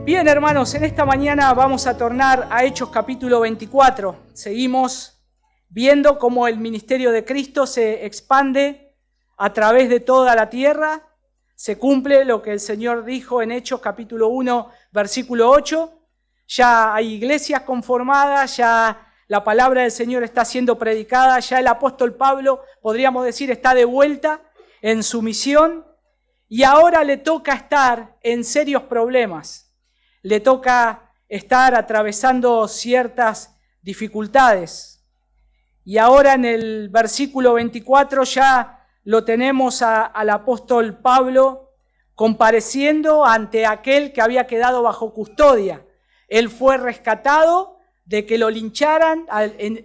Bien, hermanos, en esta mañana vamos a tornar a Hechos capítulo 24. Seguimos viendo cómo el ministerio de Cristo se expande a través de toda la tierra. Se cumple lo que el Señor dijo en Hechos capítulo 1, versículo 8. Ya hay iglesias conformadas, ya la palabra del Señor está siendo predicada, ya el apóstol Pablo, podríamos decir, está de vuelta en su misión y ahora le toca estar en serios problemas. Le toca estar atravesando ciertas dificultades. Y ahora en el versículo 24 ya lo tenemos al apóstol Pablo compareciendo ante aquel que había quedado bajo custodia. Él fue rescatado de que lo lincharan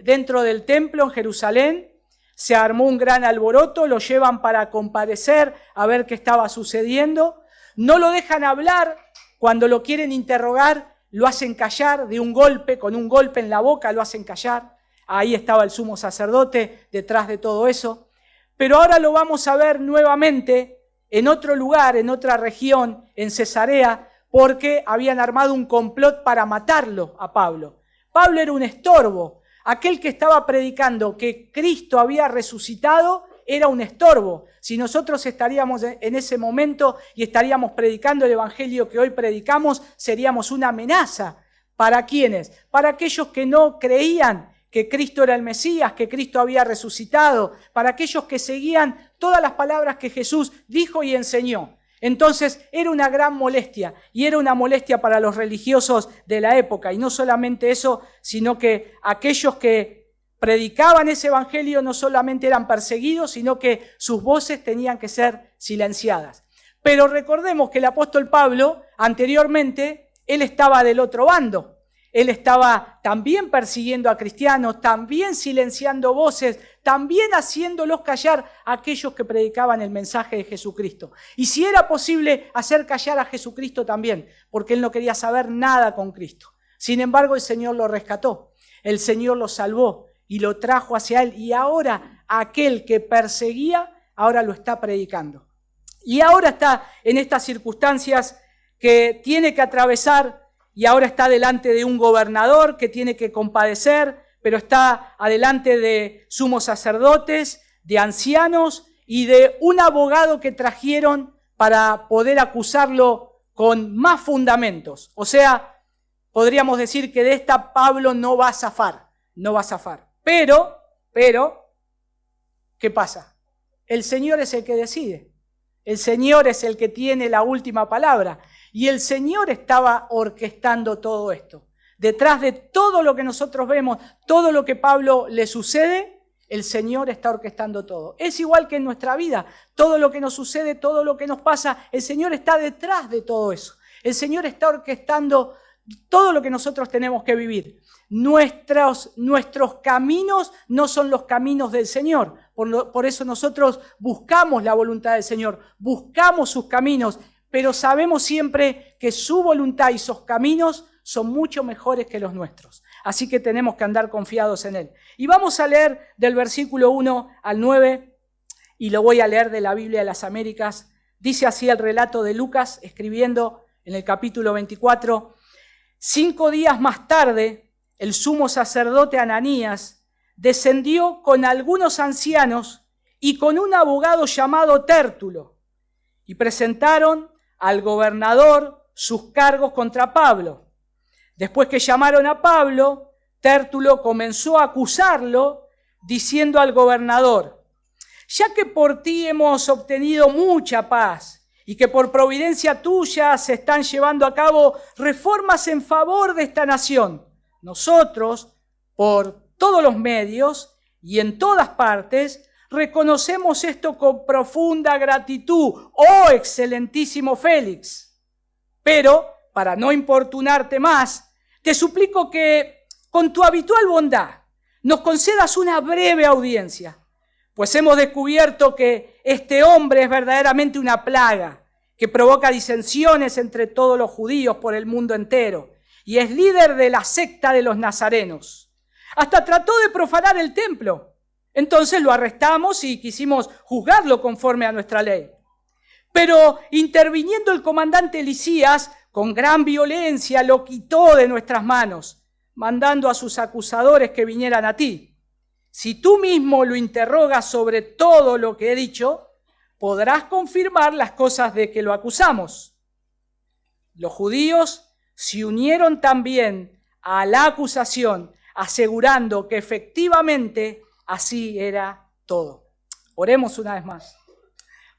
dentro del templo en Jerusalén. Se armó un gran alboroto, lo llevan para comparecer a ver qué estaba sucediendo. No lo dejan hablar. Cuando lo quieren interrogar, lo hacen callar de un golpe, con un golpe en la boca lo hacen callar. Ahí estaba el sumo sacerdote detrás de todo eso. Pero ahora lo vamos a ver nuevamente en otro lugar, en otra región, en Cesarea, porque habían armado un complot para matarlo a Pablo. Pablo era un estorbo. Aquel que estaba predicando que Cristo había resucitado era un estorbo. Si nosotros estaríamos en ese momento y estaríamos predicando el evangelio que hoy predicamos, seríamos una amenaza. ¿Para quiénes? Para aquellos que no creían que Cristo era el Mesías, que Cristo había resucitado, para aquellos que seguían todas las palabras que Jesús dijo y enseñó. Entonces era una gran molestia, y era una molestia para los religiosos de la época. Y no solamente eso, sino que aquellos que predicaban ese evangelio no solamente eran perseguidos, sino que sus voces tenían que ser silenciadas. Pero recordemos que el apóstol Pablo, anteriormente, él estaba del otro bando. Él estaba también persiguiendo a cristianos, también silenciando voces, también haciéndolos callar a aquellos que predicaban el mensaje de Jesucristo. Y si era posible hacer callar a Jesucristo también, porque él no quería saber nada con Cristo. Sin embargo, el Señor lo rescató, el Señor lo salvó y lo trajo hacia él. Y ahora aquel que perseguía, ahora lo está predicando. Y ahora está en estas circunstancias que tiene que atravesar. Y ahora está delante de un gobernador que tiene que compadecer, pero está adelante de sumos sacerdotes, de ancianos y de un abogado que trajeron para poder acusarlo con más fundamentos. O sea, podríamos decir que de esta Pablo no va a zafar, no va a zafar. Pero, ¿qué pasa? El Señor es el que decide. El Señor es el que tiene la última palabra. Y el Señor estaba orquestando todo esto. Detrás de todo lo que nosotros vemos, todo lo que a Pablo le sucede, el Señor está orquestando todo. Es igual que en nuestra vida. Todo lo que nos sucede, todo lo que nos pasa, el Señor está detrás de todo eso. El Señor está orquestando todo lo que nosotros tenemos que vivir. Nuestros caminos no son los caminos del Señor. Por eso nosotros buscamos la voluntad del Señor, buscamos sus caminos, pero sabemos siempre que su voluntad y sus caminos son mucho mejores que los nuestros. Así que tenemos que andar confiados en Él. Y vamos a leer del versículo 1 al 9, y lo voy a leer de la Biblia de las Américas. Dice así el relato de Lucas, escribiendo en el capítulo 24. 5 días más tarde, el sumo sacerdote Ananías descendió con algunos ancianos y con un abogado llamado Tértulo, y presentaron al gobernador sus cargos contra Pablo. Después que llamaron a Pablo, Tértulo comenzó a acusarlo, diciendo al gobernador: ya que por ti hemos obtenido mucha paz y que por providencia tuya se están llevando a cabo reformas en favor de esta nación, nosotros, por todos los medios y en todas partes, reconocemos esto con profunda gratitud, oh excelentísimo Félix. Pero, para no importunarte más, te suplico que, con tu habitual bondad, nos concedas una breve audiencia, pues hemos descubierto que este hombre es verdaderamente una plaga que provoca disensiones entre todos los judíos por el mundo entero y es líder de la secta de los nazarenos. Hasta trató de profanar el templo. Entonces lo arrestamos y quisimos juzgarlo conforme a nuestra ley. Pero interviniendo el comandante Lisías, con gran violencia lo quitó de nuestras manos, mandando a sus acusadores que vinieran a ti. Si tú mismo lo interrogas sobre todo lo que he dicho, podrás confirmar las cosas de que lo acusamos. Los judíos se unieron también a la acusación, asegurando que efectivamente así era todo. Oremos una vez más.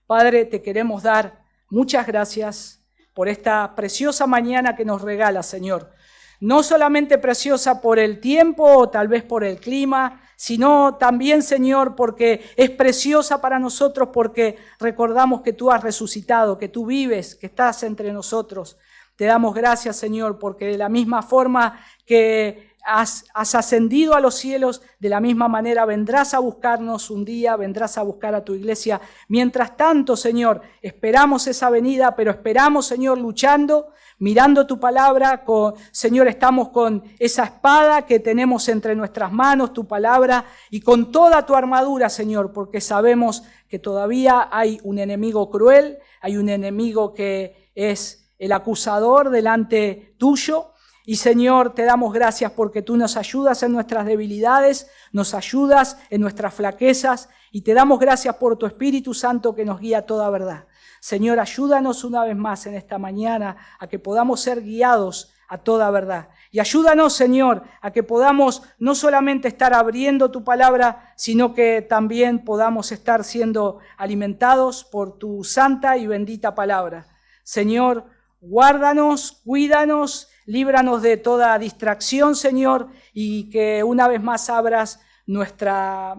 Padre, te queremos dar muchas gracias por esta preciosa mañana que nos regala, Señor. No solamente preciosa por el tiempo o tal vez por el clima, sino también, Señor, porque es preciosa para nosotros porque recordamos que tú has resucitado, que tú vives, que estás entre nosotros. Te damos gracias, Señor, porque de la misma forma que has ascendido a los cielos, de la misma manera vendrás a buscarnos un día, vendrás a buscar a tu iglesia. Mientras tanto, Señor, esperamos esa venida, pero esperamos, Señor, luchando, mirando tu palabra. Señor, estamos con esa espada que tenemos entre nuestras manos, tu palabra, y con toda tu armadura, Señor, porque sabemos que todavía hay un enemigo cruel, hay un enemigo que es el acusador delante tuyo. Y Señor, te damos gracias porque tú nos ayudas en nuestras debilidades, nos ayudas en nuestras flaquezas y te damos gracias por tu Espíritu Santo que nos guía a toda verdad. Señor, ayúdanos una vez más en esta mañana a que podamos ser guiados a toda verdad. Y ayúdanos, Señor, a que podamos no solamente estar abriendo tu palabra, sino que también podamos estar siendo alimentados por tu santa y bendita palabra. Señor, guárdanos, cuídanos, líbranos de toda distracción, Señor, y que una vez más abras nuestra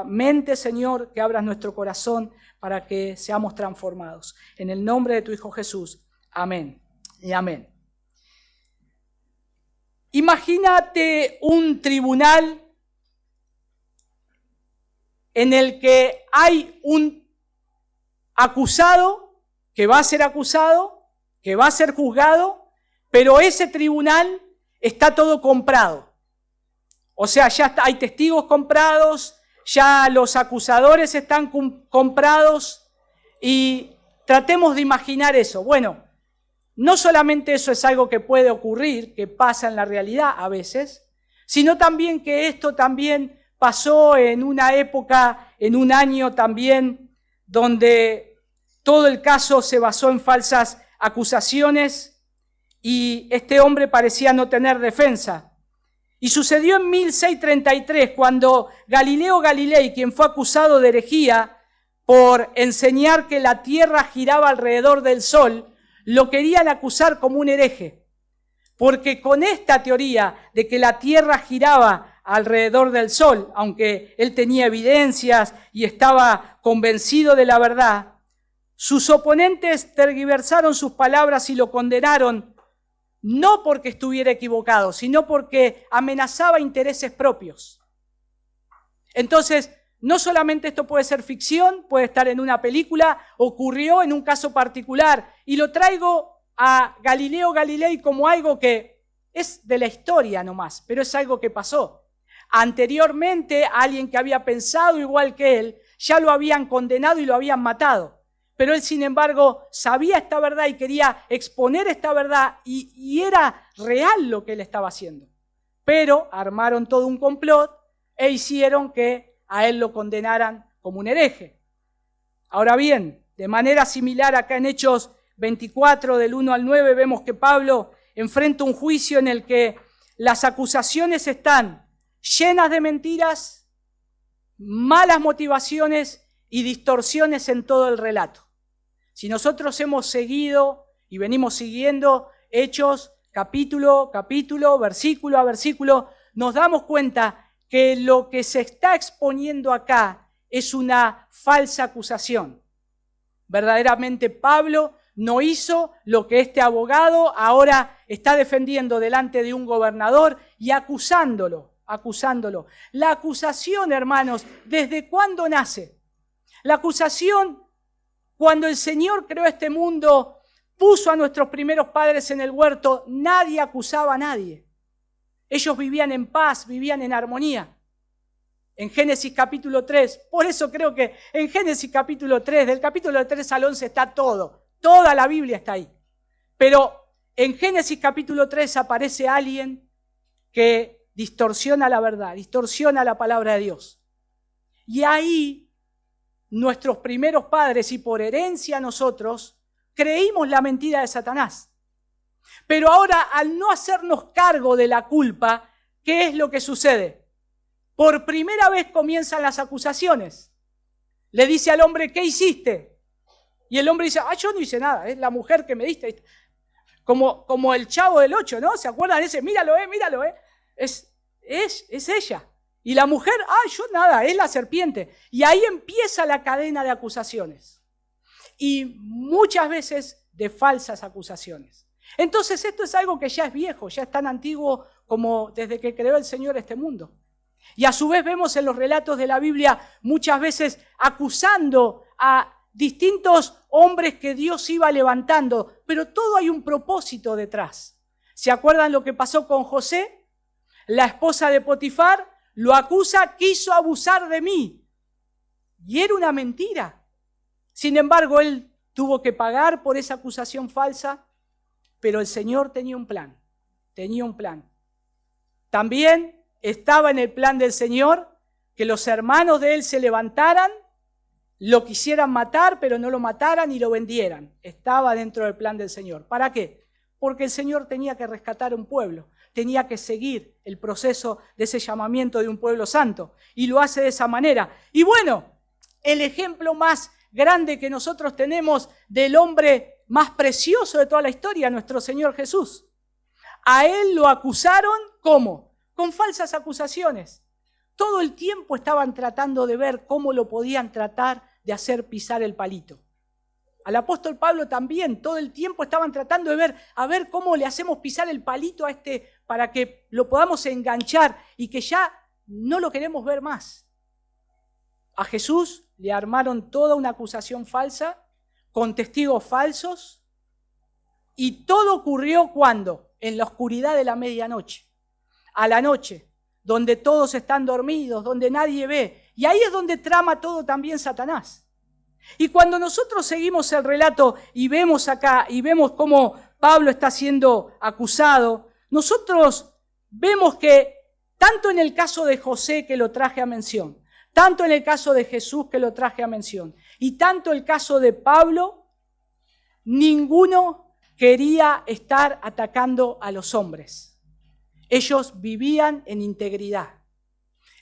mente, Señor, que abras nuestro corazón para que seamos transformados. En el nombre de tu Hijo Jesús. Amén y amén. Imagínate un tribunal en el que hay un acusado que va a ser acusado, que va a ser juzgado, pero ese tribunal está todo comprado. O sea, ya hay testigos comprados, ya los acusadores están comprados y tratemos de imaginar eso. Bueno, no solamente eso es algo que puede ocurrir, que pasa en la realidad a veces, sino también que esto también pasó en una época, en un año también, donde todo el caso se basó en falsas acusaciones y este hombre parecía no tener defensa. Y sucedió en 1633, cuando Galileo Galilei, quien fue acusado de herejía por enseñar que la tierra giraba alrededor del sol, lo querían acusar como un hereje. Porque con esta teoría de que la tierra giraba alrededor del sol, aunque él tenía evidencias y estaba convencido de la verdad, sus oponentes tergiversaron sus palabras y lo condenaron no porque estuviera equivocado, sino porque amenazaba intereses propios. Entonces, no solamente esto puede ser ficción, puede estar en una película, ocurrió en un caso particular, y lo traigo a Galileo Galilei como algo que es de la historia nomás, pero es algo que pasó. Anteriormente, alguien que había pensado igual que él, ya lo habían condenado y lo habían matado. Pero él, sin embargo, sabía esta verdad y quería exponer esta verdad y era real lo que él estaba haciendo. Pero armaron todo un complot e hicieron que a él lo condenaran como un hereje. Ahora bien, de manera similar acá en Hechos 24, del 1 al 9, vemos que Pablo enfrenta un juicio en el que las acusaciones están llenas de mentiras, malas motivaciones y distorsiones en todo el relato. Si nosotros hemos seguido y venimos siguiendo Hechos capítulo a capítulo, versículo a versículo, nos damos cuenta que lo que se está exponiendo acá es una falsa acusación. Verdaderamente Pablo no hizo lo que este abogado ahora está defendiendo delante de un gobernador y acusándolo. La acusación, hermanos, ¿desde cuándo nace? La acusación, cuando el Señor creó este mundo, puso a nuestros primeros padres en el huerto, nadie acusaba a nadie. Ellos vivían en paz, vivían en armonía. En Génesis capítulo 3, por eso creo que en Génesis capítulo 3, del capítulo 3 al 11 está todo, toda la Biblia está ahí. Pero en Génesis capítulo 3 aparece alguien que distorsiona la verdad, distorsiona la palabra de Dios. Y ahí nuestros primeros padres, y por herencia nosotros, creímos la mentira de Satanás. Pero ahora, al no hacernos cargo de la culpa, ¿qué es lo que sucede? Por primera vez comienzan las acusaciones. Le dice al hombre, ¿qué hiciste? Y el hombre dice, yo no hice nada, es la mujer que me diste. Como el Chavo del 8, ¿no? ¿Se acuerdan de ese? Míralo, míralo, es ella. Y la mujer, yo nada, es la serpiente. Y ahí empieza la cadena de acusaciones. Y muchas veces de falsas acusaciones. Entonces esto es algo que ya es viejo, ya es tan antiguo como desde que creó el Señor este mundo. Y a su vez vemos en los relatos de la Biblia muchas veces acusando a distintos hombres que Dios iba levantando, pero todo hay un propósito detrás. ¿Se acuerdan lo que pasó con José? La esposa de Potifar lo acusa, quiso abusar de mí. Y era una mentira. Sin embargo, él tuvo que pagar por esa acusación falsa, pero el Señor tenía un plan. También estaba en el plan del Señor que los hermanos de él se levantaran, lo quisieran matar, pero no lo mataran y lo vendieran. Estaba dentro del plan del Señor. ¿Para qué? Porque el Señor tenía que rescatar un pueblo, tenía que seguir el proceso de ese llamamiento de un pueblo santo, y lo hace de esa manera. Y bueno, el ejemplo más grande que nosotros tenemos del hombre más precioso de toda la historia, nuestro Señor Jesús. A él lo acusaron, ¿cómo? Con falsas acusaciones. Todo el tiempo estaban tratando de ver cómo lo podían tratar de hacer pisar el palito. Al apóstol Pablo también, todo el tiempo estaban tratando de ver, a ver cómo le hacemos pisar el palito a este para que lo podamos enganchar y que ya no lo queremos ver más. A Jesús le armaron toda una acusación falsa, con testigos falsos, y todo ocurrió ¿cuándo? En la oscuridad de la medianoche, a la noche, donde todos están dormidos, donde nadie ve, y ahí es donde trama todo también Satanás. Y cuando nosotros seguimos el relato y vemos acá, y vemos cómo Pablo está siendo acusado, nosotros vemos que tanto en el caso de José, que lo traje a mención, tanto en el caso de Jesús, que lo traje a mención, y tanto el caso de Pablo, ninguno quería estar atacando a los hombres. Ellos vivían en integridad.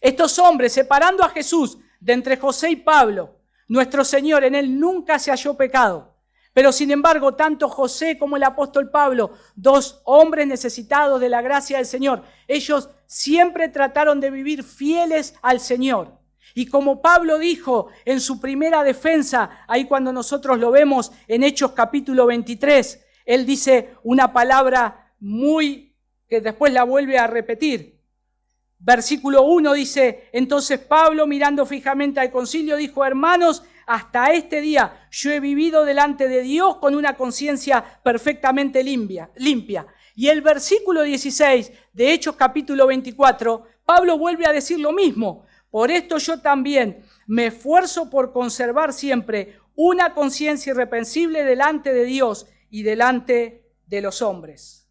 Estos hombres, separando a Jesús de entre José y Pablo, nuestro Señor, en él nunca se halló pecado. Pero sin embargo, tanto José como el apóstol Pablo, dos hombres necesitados de la gracia del Señor, ellos siempre trataron de vivir fieles al Señor. Y como Pablo dijo en su primera defensa, ahí cuando nosotros lo vemos en Hechos capítulo 23, él dice una palabra que después la vuelve a repetir. Versículo 1 dice, entonces Pablo, mirando fijamente al concilio, dijo, hermanos, hasta este día yo he vivido delante de Dios con una conciencia perfectamente limpia. Y el versículo 16 de Hechos capítulo 24, Pablo vuelve a decir lo mismo. Por esto yo también me esfuerzo por conservar siempre una conciencia irreprensible delante de Dios y delante de los hombres.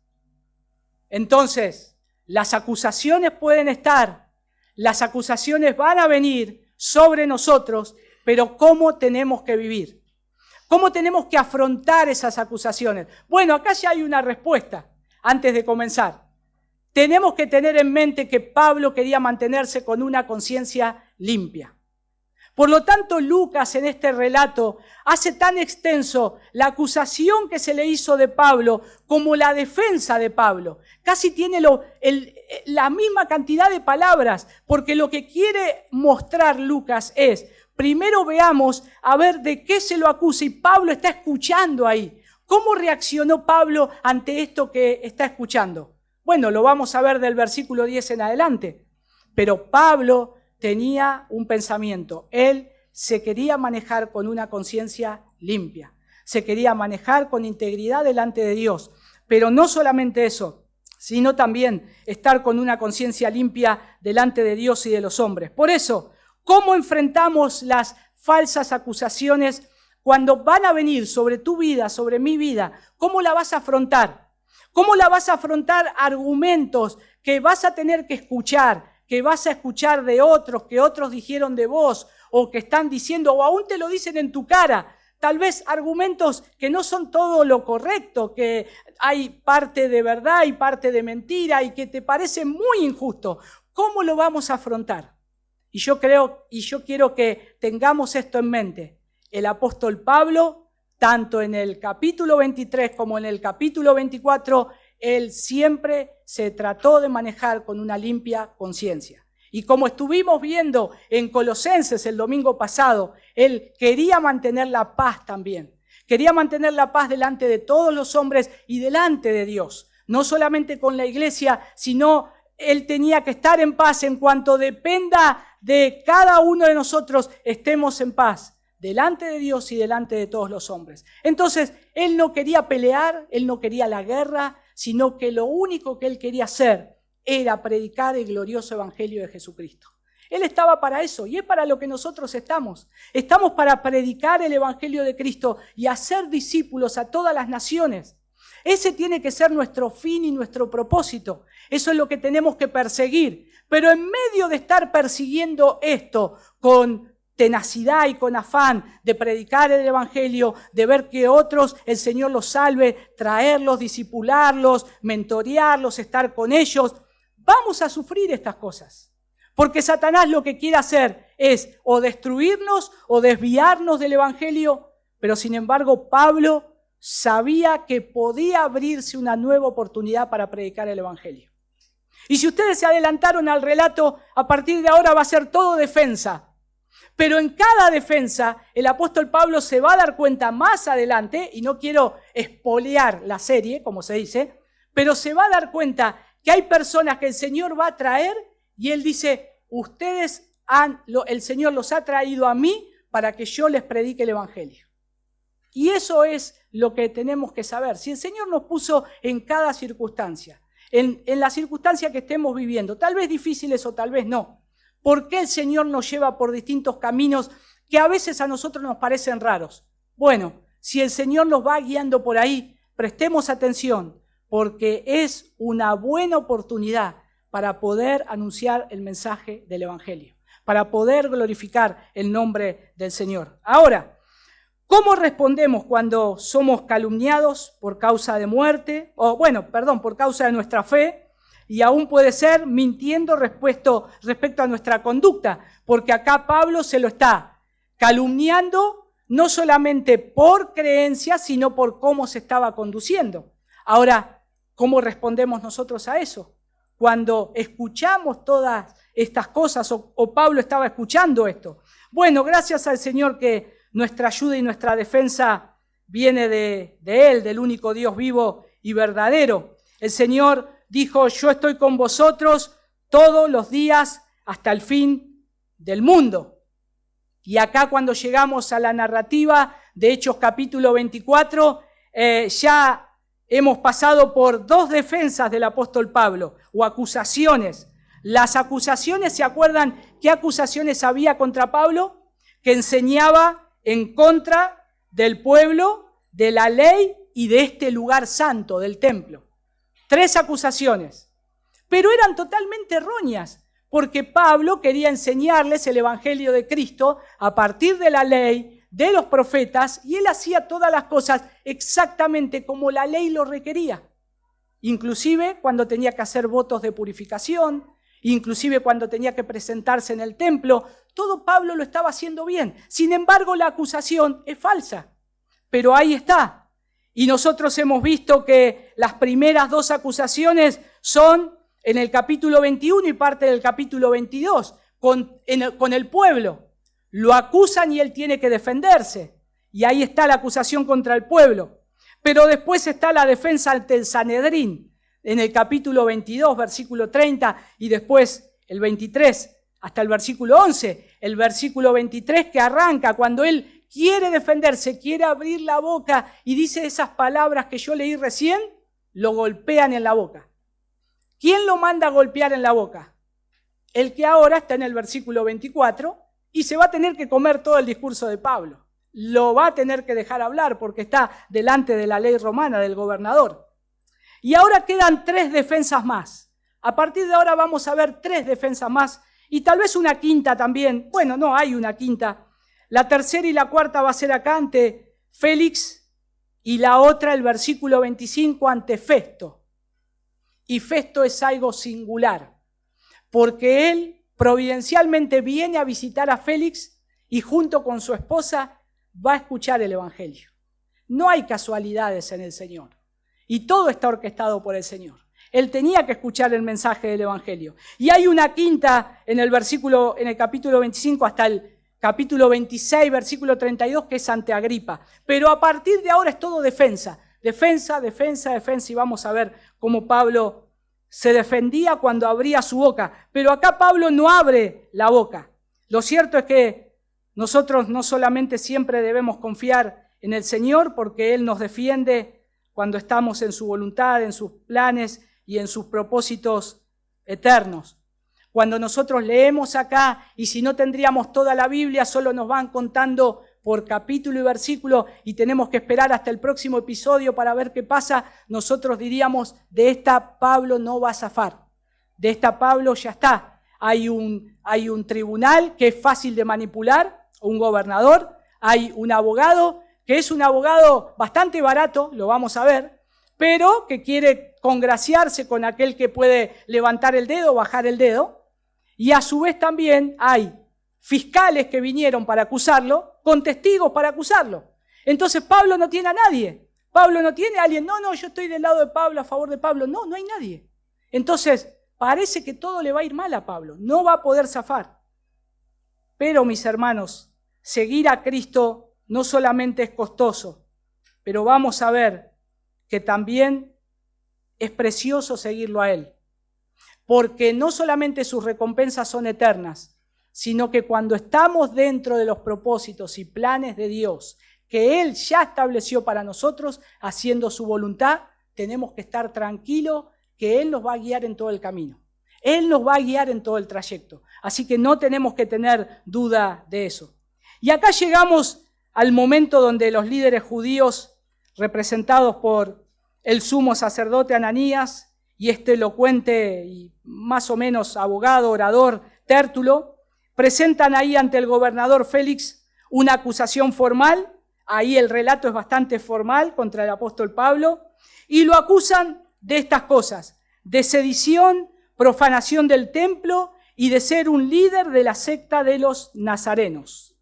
Entonces, las acusaciones pueden estar, las acusaciones van a venir sobre nosotros, pero ¿cómo tenemos que vivir? ¿Cómo tenemos que afrontar esas acusaciones? Bueno, acá ya hay una respuesta antes de comenzar. Tenemos que tener en mente que Pablo quería mantenerse con una conciencia limpia. Por lo tanto, Lucas en este relato hace tan extenso la acusación que se le hizo de Pablo como la defensa de Pablo. Casi tiene la misma cantidad de palabras, porque lo que quiere mostrar Lucas es, primero veamos a ver de qué se lo acusa, y Pablo está escuchando ahí. ¿Cómo reaccionó Pablo ante esto que está escuchando? Bueno, lo vamos a ver del versículo 10 en adelante. Pero Pablo tenía un pensamiento. Él se quería manejar con una conciencia limpia. Se quería manejar con integridad delante de Dios. Pero no solamente eso, sino también estar con una conciencia limpia delante de Dios y de los hombres. Por eso, ¿cómo enfrentamos las falsas acusaciones cuando van a venir sobre tu vida, sobre mi vida? ¿Cómo la vas a afrontar? ¿Cómo la vas a afrontar argumentos que vas a tener que escuchar de otros, que otros dijeron de vos, o que están diciendo, o aún te lo dicen en tu cara? Tal vez argumentos que no son todo lo correcto, que hay parte de verdad y parte de mentira y que te parece muy injusto. ¿Cómo lo vamos a afrontar? Y yo quiero que tengamos esto en mente. El apóstol Pablo, tanto en el capítulo 23 como en el capítulo 24, él siempre se trató de manejar con una limpia conciencia. Y como estuvimos viendo en Colosenses el domingo pasado, él quería mantener la paz también. Quería mantener la paz delante de todos los hombres y delante de Dios. No solamente con la iglesia, sino él tenía que estar en paz en cuanto dependa de cada uno de nosotros, estemos en paz delante de Dios y delante de todos los hombres. Entonces, él no quería pelear, él no quería la guerra, sino que lo único que él quería hacer era predicar el glorioso evangelio de Jesucristo. Él estaba para eso y es para lo que nosotros estamos. Estamos para predicar el evangelio de Cristo y hacer discípulos a todas las naciones. Ese tiene que ser nuestro fin y nuestro propósito. Eso es lo que tenemos que perseguir. Pero en medio de estar persiguiendo esto con tenacidad y con afán de predicar el evangelio, de ver que otros el Señor los salve, traerlos, discipularlos, mentorearlos, estar con ellos, vamos a sufrir estas cosas. Porque Satanás lo que quiere hacer es o destruirnos o desviarnos del evangelio, pero sin embargo Pablo sabía que podía abrirse una nueva oportunidad para predicar el evangelio. Y si ustedes se adelantaron al relato, a partir de ahora va a ser todo defensa. Pero en cada defensa, el apóstol Pablo se va a dar cuenta más adelante, y no quiero espolear la serie, como se dice, pero se va a dar cuenta que hay personas que el Señor va a traer y él dice, el Señor los ha traído a mí para que yo les predique el evangelio. Y eso es lo que tenemos que saber. Si el Señor nos puso en cada circunstancia, en la circunstancia que estemos viviendo, tal vez difíciles o tal vez no, ¿por qué el Señor nos lleva por distintos caminos que a veces a nosotros nos parecen raros? Bueno, si el Señor nos va guiando por ahí, prestemos atención, porque es una buena oportunidad para poder anunciar el mensaje del evangelio, para poder glorificar el nombre del Señor. Ahora, ¿cómo respondemos cuando somos calumniados por causa de muerte? Por causa de nuestra fe. Y aún puede ser mintiendo respecto a nuestra conducta, porque acá Pablo se lo está calumniando no solamente por creencia, sino por cómo se estaba conduciendo. Ahora, ¿cómo respondemos nosotros a eso? Cuando escuchamos todas estas cosas, o Pablo estaba escuchando esto. Bueno, gracias al Señor que nuestra ayuda y nuestra defensa viene de Él, del único Dios vivo y verdadero. El Señor dijo, yo estoy con vosotros todos los días hasta el fin del mundo. Y acá cuando llegamos a la narrativa de Hechos capítulo 24, ya hemos pasado por dos defensas del apóstol Pablo, o acusaciones. Las acusaciones, ¿se acuerdan qué acusaciones había contra Pablo? Que enseñaba en contra del pueblo, de la ley y de este lugar santo, del templo. 3 acusaciones, pero eran totalmente erróneas, porque Pablo quería enseñarles el evangelio de Cristo a partir de la ley, de los profetas, y él hacía todas las cosas exactamente como la ley lo requería. Inclusive cuando tenía que hacer votos de purificación, inclusive cuando tenía que presentarse en el templo, todo Pablo lo estaba haciendo bien. Sin embargo, la acusación es falsa, pero ahí está. Y nosotros hemos visto que las primeras 2 acusaciones son en el capítulo 21 y parte del capítulo 22, con el pueblo. Lo acusan y él tiene que defenderse. Y ahí está la acusación contra el pueblo. Pero después está la defensa ante el Sanedrín, en el capítulo 22, versículo 30, y después el 23 hasta el versículo 11. El versículo 23 que arranca cuando él quiere defenderse, quiere abrir la boca y dice esas palabras que yo leí recién, lo golpean en la boca. ¿Quién lo manda a golpear en la boca? El que ahora está en el versículo 24 y se va a tener que comer todo el discurso de Pablo. Lo va a tener que dejar hablar porque está delante de la ley romana del gobernador. Y ahora quedan 3 defensas más. A partir de ahora vamos a ver 3 defensas más y tal vez una quinta también. Bueno, no, hay una quinta. La tercera y la cuarta va a ser acá ante Félix y la otra, el versículo 25, ante Festo. Y Festo es algo singular, porque él providencialmente viene a visitar a Félix y junto con su esposa va a escuchar el Evangelio. No hay casualidades en el Señor y todo está orquestado por el Señor. Él tenía que escuchar el mensaje del Evangelio. Y hay una quinta en el capítulo 25 hasta el capítulo 26, versículo 32, que es ante Agripa. Pero a partir de ahora es todo defensa. Defensa, defensa, defensa. Y vamos a ver cómo Pablo se defendía cuando abría su boca. Pero acá Pablo no abre la boca. Lo cierto es que nosotros no solamente siempre debemos confiar en el Señor, porque Él nos defiende cuando estamos en su voluntad, en sus planes y en sus propósitos eternos. Cuando nosotros leemos acá, y si no tendríamos toda la Biblia, solo nos van contando por capítulo y versículo, y tenemos que esperar hasta el próximo episodio para ver qué pasa, nosotros diríamos, de esta Pablo no va a zafar. De esta Pablo ya está. Hay un tribunal que es fácil de manipular, un gobernador, hay un abogado, que es un abogado bastante barato, lo vamos a ver, pero que quiere congraciarse con aquel que puede levantar el dedo, bajar el dedo, y a su vez también hay fiscales que vinieron para acusarlo, con testigos para acusarlo. Entonces Pablo no tiene a nadie. Pablo no tiene a alguien, no, yo estoy del lado de Pablo, a favor de Pablo. No hay nadie. Entonces parece que todo le va a ir mal a Pablo, no va a poder zafar. Pero mis hermanos, seguir a Cristo no solamente es costoso, pero vamos a ver que también es precioso seguirlo a Él. Porque no solamente sus recompensas son eternas, sino que cuando estamos dentro de los propósitos y planes de Dios que Él ya estableció para nosotros, haciendo su voluntad, tenemos que estar tranquilos que Él nos va a guiar en todo el camino. Él nos va a guiar en todo el trayecto. Así que no tenemos que tener duda de eso. Y acá llegamos al momento donde los líderes judíos, representados por el sumo sacerdote Ananías y este elocuente y más o menos abogado, orador, Tértulo, presentan ahí ante el gobernador Félix una acusación formal. Ahí el relato es bastante formal contra el apóstol Pablo, y lo acusan de estas cosas: de sedición, profanación del templo y de ser un líder de la secta de los nazarenos.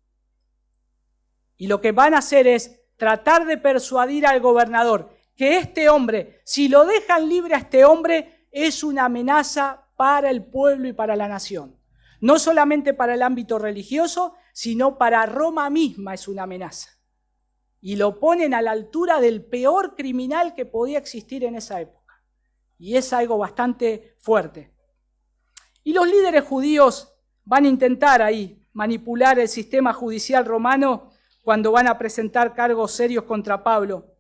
Y lo que van a hacer es tratar de persuadir al gobernador que este hombre, si lo dejan libre a este hombre, es una amenaza para el pueblo y para la nación. No solamente para el ámbito religioso, sino para Roma misma es una amenaza. Y lo ponen a la altura del peor criminal que podía existir en esa época. Y es algo bastante fuerte. Y los líderes judíos van a intentar ahí manipular el sistema judicial romano cuando van a presentar cargos serios contra Pablo.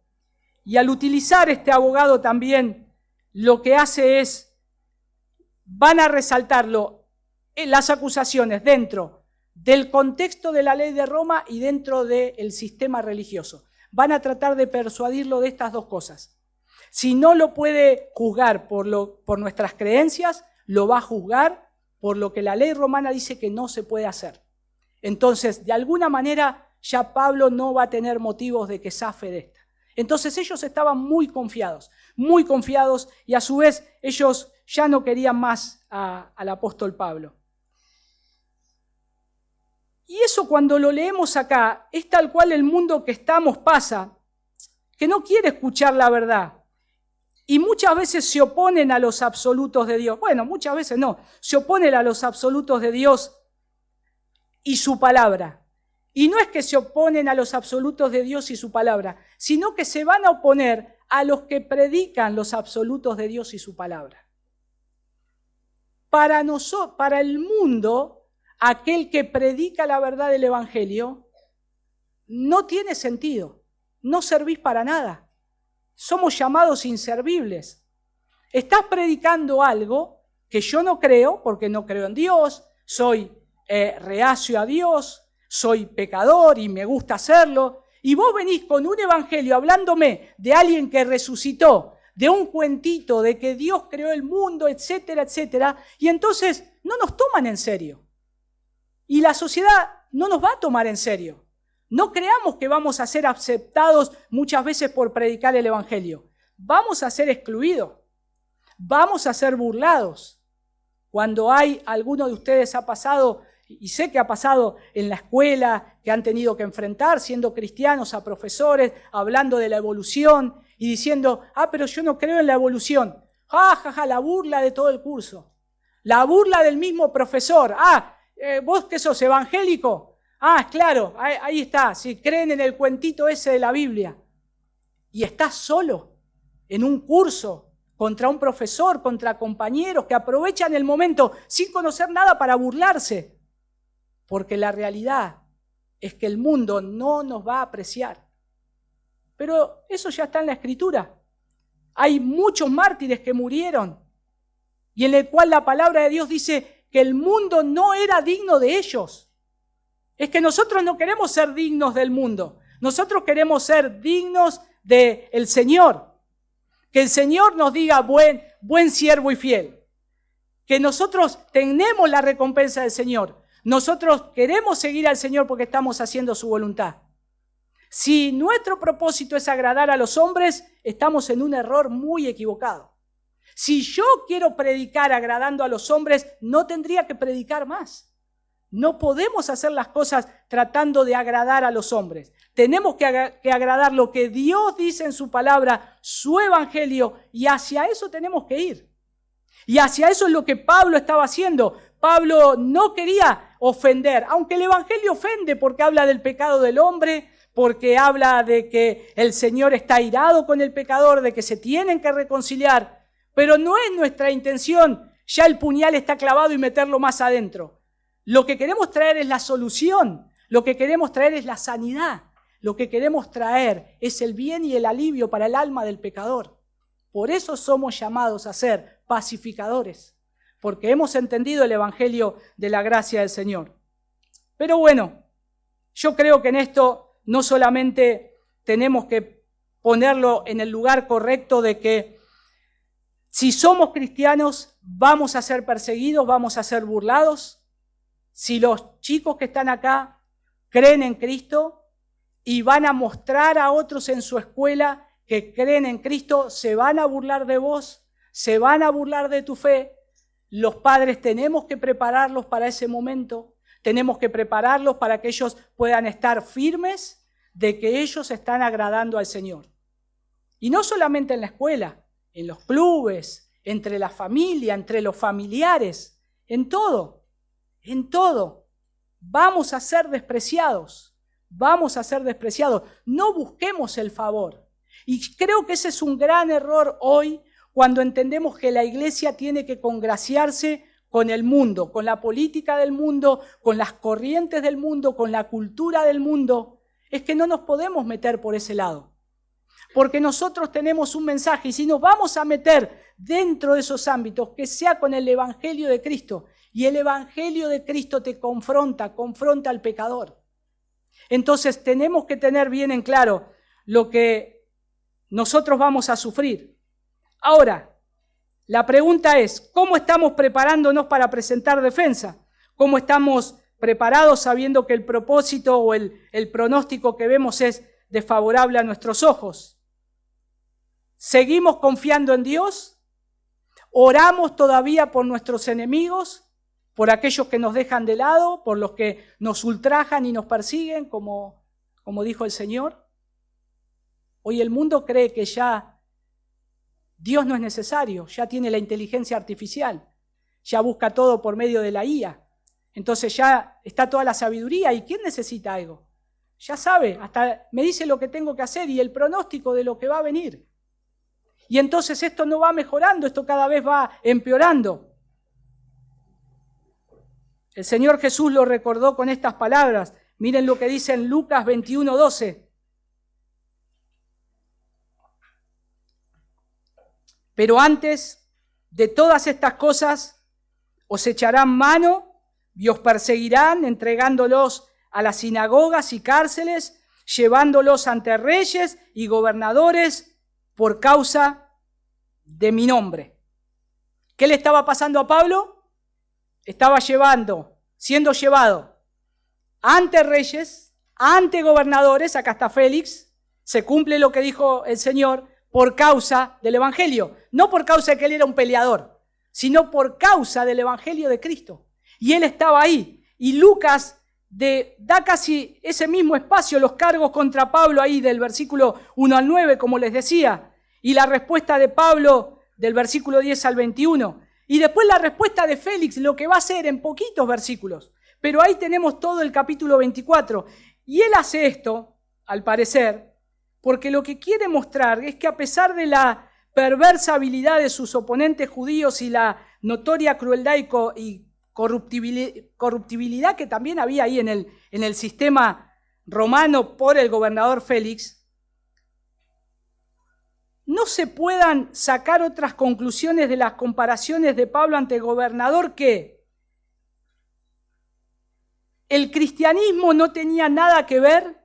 Y al utilizar este abogado también, lo que hace es, van a resaltarlo, las acusaciones dentro del contexto de la ley de Roma y dentro del sistema religioso. Van a tratar de persuadirlo de estas dos cosas. Si no lo puede juzgar por nuestras creencias, lo va a juzgar por lo que la ley romana dice que no se puede hacer. Entonces, de alguna manera, ya Pablo no va a tener motivos de que zafe de esta. Entonces ellos estaban muy confiados, y a su vez ellos ya no querían más al apóstol Pablo. Y eso, cuando lo leemos acá, es tal cual el mundo que estamos pasa, que no quiere escuchar la verdad. Y muchas veces se oponen a los absolutos de Dios. Bueno, muchas veces no, se oponen a los absolutos de Dios y su palabra. Y no es que se oponen a los absolutos de Dios y su palabra, sino que se van a oponer a los que predican los absolutos de Dios y su palabra. Para el mundo, aquel que predica la verdad del Evangelio no tiene sentido, no servís para nada. Somos llamados inservibles. Estás predicando algo que yo no creo, porque no creo en Dios, soy reacio a Dios, soy pecador y me gusta hacerlo, y vos venís con un evangelio hablándome de alguien que resucitó, de un cuentito de que Dios creó el mundo, etcétera, etcétera, y entonces no nos toman en serio. Y la sociedad no nos va a tomar en serio. No creamos que vamos a ser aceptados muchas veces por predicar el evangelio. Vamos a ser excluidos. Vamos a ser burlados. Cuando alguno de ustedes ha pasado, y sé que ha pasado en la escuela, que han tenido que enfrentar siendo cristianos a profesores, hablando de la evolución y diciendo, pero yo no creo en la evolución. La burla de todo el curso. La burla del mismo profesor. ¿Vos que sos evangélico? Claro, ahí está, si creen en el cuentito ese de la Biblia. Y estás solo en un curso contra un profesor, contra compañeros que aprovechan el momento sin conocer nada para burlarse. Porque la realidad es que el mundo no nos va a apreciar. Pero eso ya está en la Escritura. Hay muchos mártires que murieron y en el cual la palabra de Dios dice que el mundo no era digno de ellos. Es que nosotros no queremos ser dignos del mundo. Nosotros queremos ser dignos del Señor. Que el Señor nos diga buen siervo y fiel. Que nosotros tenemos la recompensa del Señor. Nosotros queremos seguir al Señor porque estamos haciendo su voluntad. Si nuestro propósito es agradar a los hombres, estamos en un error muy equivocado. Si yo quiero predicar agradando a los hombres, no tendría que predicar más. No podemos hacer las cosas tratando de agradar a los hombres. Tenemos que agradar lo que Dios dice en su palabra, su evangelio, y hacia eso tenemos que ir. Y hacia eso es lo que Pablo estaba haciendo. Pablo no quería ofender, aunque el evangelio ofende porque habla del pecado del hombre, porque habla de que el Señor está airado con el pecador, de que se tienen que reconciliar, pero no es nuestra intención ya el puñal está clavado y meterlo más adentro. Lo que queremos traer es la solución, lo que queremos traer es la sanidad, lo que queremos traer es el bien y el alivio para el alma del pecador. Por eso somos llamados a ser pacificadores, porque hemos entendido el evangelio de la gracia del Señor. Pero bueno, yo creo que en esto no solamente tenemos que ponerlo en el lugar correcto de que si somos cristianos vamos a ser perseguidos, vamos a ser burlados. Si los chicos que están acá creen en Cristo y van a mostrar a otros en su escuela que creen en Cristo, se van a burlar de vos, se van a burlar de tu fe. Los padres tenemos que prepararlos para ese momento, tenemos que prepararlos para que ellos puedan estar firmes de que ellos están agradando al Señor. Y no solamente en la escuela, en los clubes, entre la familia, entre los familiares, en todo. Vamos a ser despreciados, No busquemos el favor. Y creo que ese es un gran error hoy cuando entendemos que la iglesia tiene que congraciarse con el mundo, con la política del mundo, con las corrientes del mundo, con la cultura del mundo. Es que no nos podemos meter por ese lado. Porque nosotros tenemos un mensaje y si nos vamos a meter dentro de esos ámbitos, que sea con el evangelio de Cristo. Y el evangelio de Cristo te confronta al pecador. Entonces tenemos que tener bien en claro lo que nosotros vamos a sufrir. Ahora, la pregunta es, ¿cómo estamos preparándonos para presentar defensa? ¿Cómo estamos preparados sabiendo que el propósito o el pronóstico que vemos es desfavorable a nuestros ojos? ¿Seguimos confiando en Dios? ¿Oramos todavía por nuestros enemigos? ¿Por aquellos que nos dejan de lado? ¿Por los que nos ultrajan y nos persiguen, como dijo el Señor? Hoy el mundo cree que ya Dios no es necesario, ya tiene la inteligencia artificial, ya busca todo por medio de la IA. Entonces ya está toda la sabiduría. ¿Y quién necesita algo? Ya sabe, hasta me dice lo que tengo que hacer y el pronóstico de lo que va a venir. Y entonces esto no va mejorando, esto cada vez va empeorando. El Señor Jesús lo recordó con estas palabras. Miren lo que dice en Lucas 21:12. Pero antes de todas estas cosas os echarán mano y os perseguirán, entregándolos a las sinagogas y cárceles, llevándolos ante reyes y gobernadores por causa de mi nombre. ¿Qué le estaba pasando a Pablo? Estaba siendo llevado ante reyes, ante gobernadores, acá está Félix, se cumple lo que dijo el Señor por causa del Evangelio. No por causa de que él era un peleador, sino por causa del Evangelio de Cristo. Y él estaba ahí. Y Lucas da casi ese mismo espacio, los cargos contra Pablo ahí del versículo 1 al 9, como les decía, y la respuesta de Pablo del versículo 10 al 21, y después la respuesta de Félix, lo que va a hacer en poquitos versículos, pero ahí tenemos todo el capítulo 24, y él hace esto, al parecer, porque lo que quiere mostrar es que a pesar de la perversa habilidad de sus oponentes judíos y la notoria crueldad y corruptibilidad que también había ahí en el sistema romano por el gobernador Félix, no se puedan sacar otras conclusiones de las comparaciones de Pablo ante el gobernador que el cristianismo no tenía nada que ver,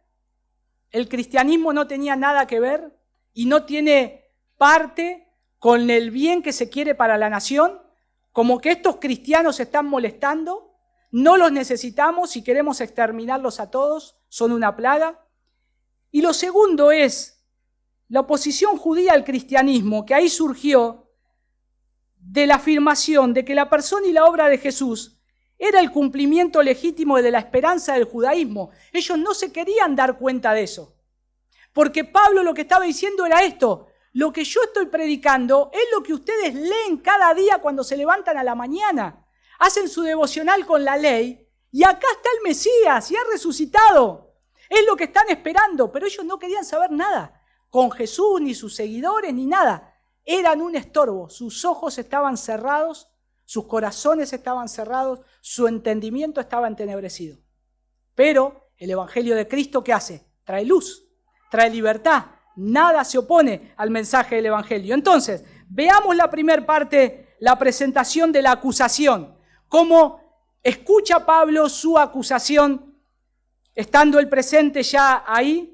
y no tiene parte con el bien que se quiere para la nación. Como que estos cristianos se están molestando, no los necesitamos y queremos exterminarlos a todos, son una plaga. Y lo segundo es la oposición judía al cristianismo, que ahí surgió de la afirmación de que la persona y la obra de Jesús era el cumplimiento legítimo de la esperanza del judaísmo. Ellos no se querían dar cuenta de eso, porque Pablo lo que estaba diciendo era esto: lo que yo estoy predicando es lo que ustedes leen cada día cuando se levantan a la mañana. Hacen su devocional con la ley y acá está el Mesías y ha resucitado. Es lo que están esperando, pero ellos no querían saber nada con Jesús, ni sus seguidores, ni nada. Eran un estorbo, sus ojos estaban cerrados, sus corazones estaban cerrados, su entendimiento estaba entenebrecido. Pero el Evangelio de Cristo, ¿qué hace? Trae luz, trae libertad. Nada se opone al mensaje del Evangelio. Entonces, veamos la primera parte, la presentación de la acusación. Cómo escucha Pablo su acusación, estando él presente ya ahí.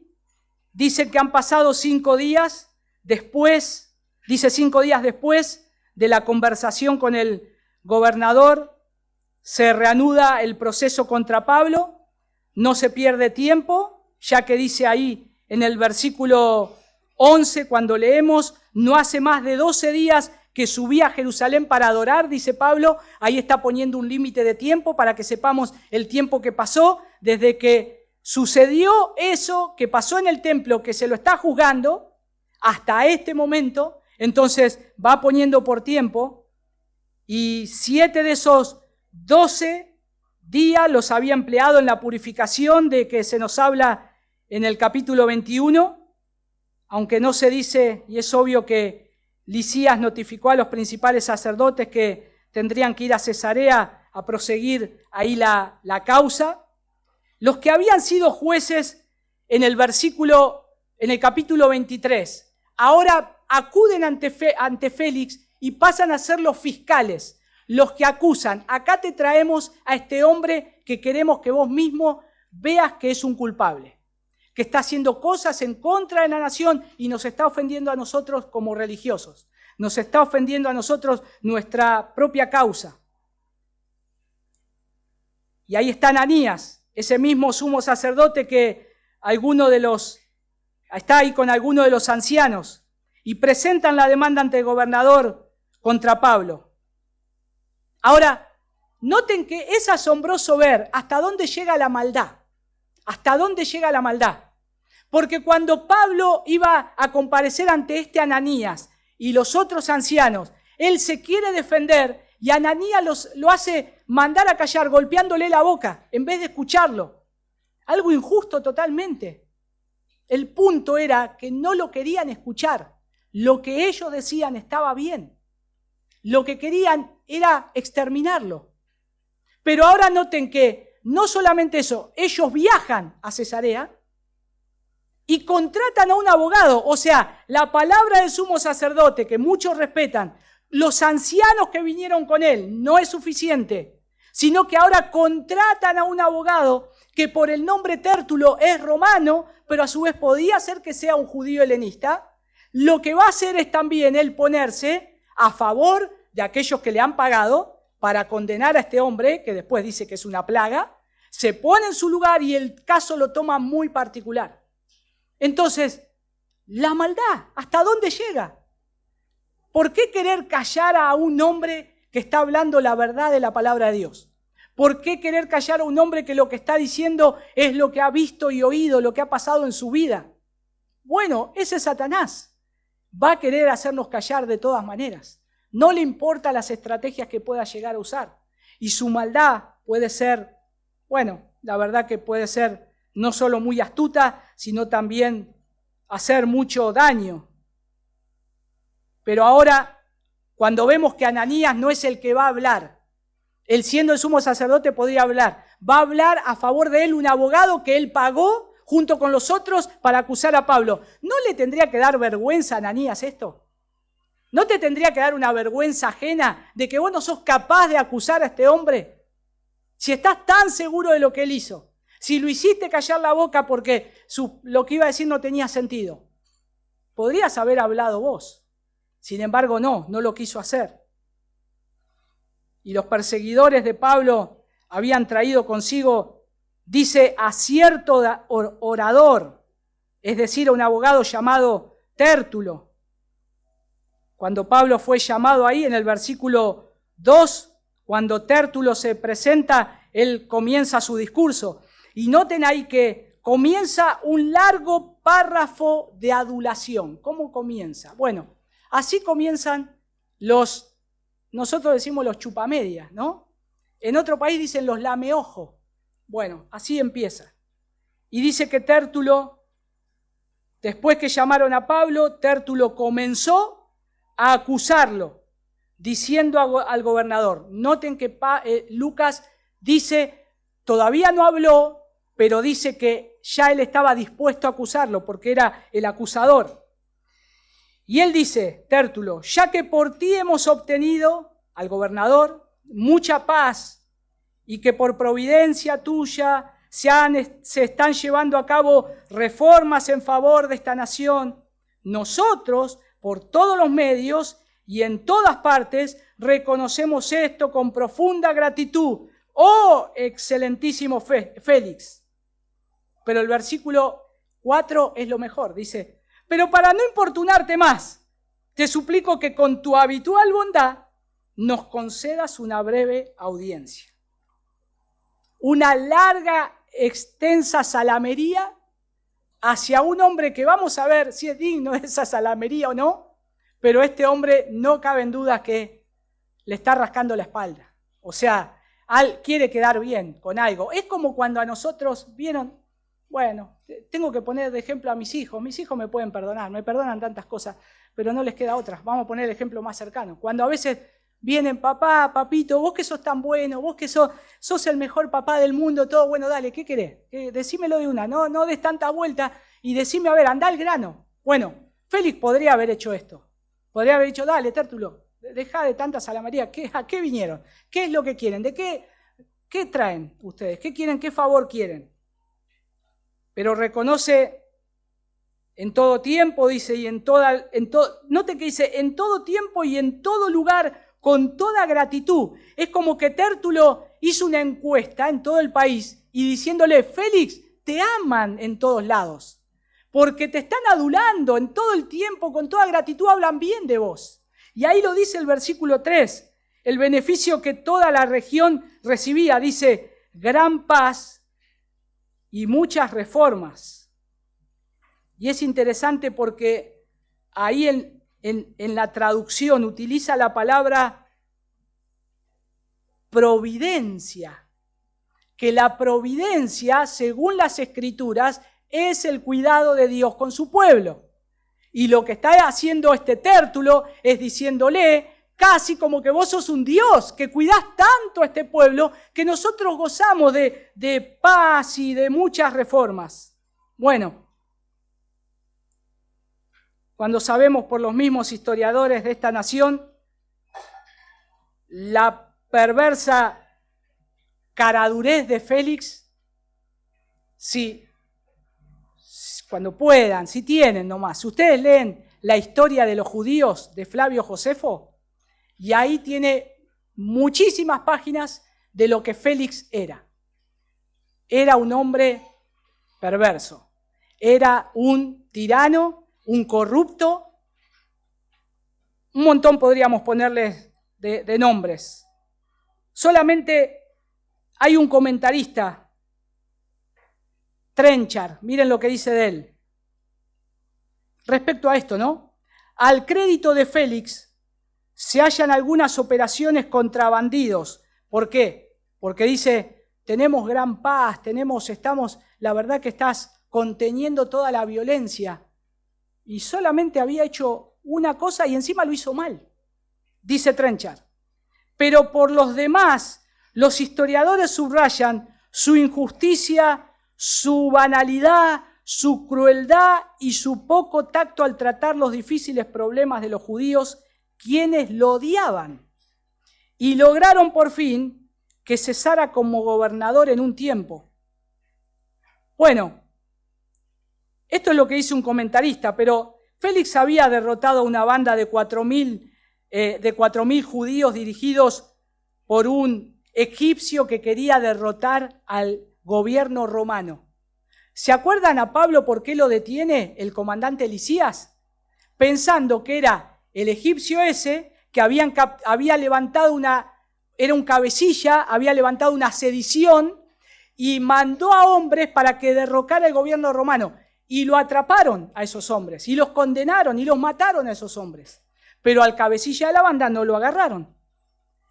Dice que han pasado 5 días después, dice 5 días después de la conversación con el gobernador, se reanuda el proceso contra Pablo. No se pierde tiempo, ya que dice ahí, en el versículo 11, cuando leemos, no hace más de 12 días que subí a Jerusalén para adorar, dice Pablo. Ahí está poniendo un límite de tiempo para que sepamos el tiempo que pasó desde que sucedió eso que pasó en el templo, que se lo está juzgando, hasta este momento. Entonces va poniendo por tiempo, y 7 de esos 12 días los había empleado en la purificación de que se nos habla en el capítulo 21, aunque no se dice, y es obvio que Lisías notificó a los principales sacerdotes que tendrían que ir a Cesarea a proseguir ahí la causa. Los que habían sido jueces en el capítulo 23, ahora acuden ante Félix y pasan a ser los fiscales, los que acusan. Acá te traemos a este hombre que queremos que vos mismo veas que es un culpable, que está haciendo cosas en contra de la nación y nos está ofendiendo a nosotros como religiosos. Nos está ofendiendo a nosotros nuestra propia causa. Y ahí está Ananías, ese mismo sumo sacerdote que está ahí con alguno de los ancianos, y presentan la demanda ante el gobernador contra Pablo. Ahora, noten que es asombroso ver hasta dónde llega la maldad. ¿Hasta dónde llega la maldad? Porque cuando Pablo iba a comparecer ante este Ananías y los otros ancianos, él se quiere defender y Ananías lo hace mandar a callar golpeándole la boca en vez de escucharlo. Algo injusto totalmente. El punto era que no lo querían escuchar. Lo que ellos decían estaba bien. Lo que querían era exterminarlo. Pero ahora noten que no solamente eso, ellos viajan a Cesarea y contratan a un abogado. O sea, la palabra del sumo sacerdote, que muchos respetan, los ancianos que vinieron con él, no es suficiente, sino que ahora contratan a un abogado que por el nombre Tértulo es romano, pero a su vez podía ser que sea un judío helenista. lo que va a hacer es también él ponerse a favor de aquellos que le han pagado para condenar a este hombre, que después dice que es una plaga, se pone en su lugar y el caso lo toma muy particular. Entonces, la maldad, ¿hasta dónde llega? ¿Por qué querer callar a un hombre que está hablando la verdad de la palabra de Dios? ¿Por qué querer callar a un hombre que lo que está diciendo es lo que ha visto y oído, lo que ha pasado en su vida? Bueno, ese es Satanás. Va a querer hacernos callar de todas maneras. No le importa las estrategias que pueda llegar a usar. Y su maldad puede ser, bueno, la verdad que puede ser no solo muy astuta, sino también hacer mucho daño. Pero ahora, cuando vemos que Ananías no es el que va a hablar, él siendo el sumo sacerdote podría hablar, va a hablar a favor de él un abogado que él pagó junto con los otros para acusar a Pablo. ¿No le tendría que dar vergüenza a Ananías esto? ¿No te tendría que dar una vergüenza ajena de que vos no sos capaz de acusar a este hombre? Si estás tan seguro de lo que él hizo, si lo hiciste callar la boca porque lo que iba a decir no tenía sentido, podrías haber hablado vos. Sin embargo, no lo quiso hacer. Y los perseguidores de Pablo habían traído consigo, dice, a cierto orador, es decir, a un abogado llamado Tértulo. Cuando Pablo fue llamado ahí en el versículo 2, cuando Tértulo se presenta, él comienza su discurso. Y noten ahí que comienza un largo párrafo de adulación. ¿Cómo comienza? Bueno, así comienzan nosotros decimos los chupamedias, ¿no? En otro país dicen los lameojos. Bueno, así empieza. Y dice que Tértulo, después que llamaron a Pablo, Tértulo comenzó a acusarlo, diciendo al gobernador. Noten que Lucas dice, todavía no habló, pero dice que ya él estaba dispuesto a acusarlo, porque era el acusador. Y él dice, Tértulo, ya que por ti hemos obtenido, al gobernador, mucha paz, y que por providencia tuya se están llevando a cabo reformas en favor de esta nación, nosotros, por todos los medios y en todas partes, reconocemos esto con profunda gratitud. ¡Oh, excelentísimo Félix! Pero el versículo 4 es lo mejor, dice, pero para no importunarte más, te suplico que con tu habitual bondad nos concedas una breve audiencia. Una larga, extensa salamería hacia un hombre que vamos a ver si es digno de esa salamería o no, pero este hombre no cabe en duda que le está rascando la espalda. O sea, quiere quedar bien con algo. Es como cuando a nosotros vieron, bueno, tengo que poner de ejemplo a mis hijos me pueden perdonar, me perdonan tantas cosas, pero no les queda otra. Vamos a poner el ejemplo más cercano. Cuando a veces vienen, papá, papito, vos que sos tan bueno, vos que sos el mejor papá del mundo, todo, bueno, dale, ¿qué querés? Decímelo de una, no des tanta vuelta y decime, a ver, andá al grano. Bueno, Félix podría haber hecho esto. Podría haber dicho, dale, Tértulo, dejá de tanta salamería. ¿A qué vinieron? ¿Qué es lo que quieren? ¿De qué traen ustedes? ¿Qué quieren? ¿Qué favor quieren? Pero reconoce en todo tiempo, dice, y note que dice, en todo tiempo y en todo lugar, con toda gratitud. Es como que Tértulo hizo una encuesta en todo el país y diciéndole, Félix, te aman en todos lados, porque te están adulando en todo el tiempo, con toda gratitud hablan bien de vos. Y ahí lo dice el versículo 3, el beneficio que toda la región recibía, dice, gran paz y muchas reformas. Y es interesante porque ahí en la traducción utiliza la palabra providencia, que la providencia, según las Escrituras, es el cuidado de Dios con su pueblo. Y lo que está haciendo este Tértulo es diciéndole casi como que vos sos un Dios, que cuidás tanto a este pueblo, que nosotros gozamos de paz y de muchas reformas. Bueno, cuando sabemos por los mismos historiadores de esta nación, la perversa caradurez de Félix, cuando puedan, si tienen nomás, si ustedes leen la historia de los judíos de Flavio Josefo, y ahí tiene muchísimas páginas de lo que Félix era. Era un hombre perverso, era un tirano, un corrupto, un montón podríamos ponerles de nombres. Solamente hay un comentarista, Trenchard, miren lo que dice de él. Respecto a esto, ¿no? Al crédito de Félix se hallan algunas operaciones contra bandidos. ¿Por qué? Porque dice, tenemos gran paz, la verdad que estás conteniendo toda la violencia. Y solamente había hecho una cosa y encima lo hizo mal, dice Trenchard. Pero por los demás, los historiadores subrayan su injusticia, su banalidad, su crueldad y su poco tacto al tratar los difíciles problemas de los judíos, quienes lo odiaban. Y lograron por fin que cesara como gobernador en un tiempo. Bueno, esto es lo que dice un comentarista, pero Félix había derrotado a una banda de 4.000 judíos dirigidos por un egipcio que quería derrotar al gobierno romano. ¿Se acuerdan a Pablo por qué lo detiene el comandante Lisías? Pensando que era el egipcio ese que había levantado era un cabecilla, había levantado una sedición y mandó a hombres para que derrocara el gobierno romano. Y lo atraparon a esos hombres, y los condenaron, y los mataron a esos hombres. Pero al cabecilla de la banda no lo agarraron.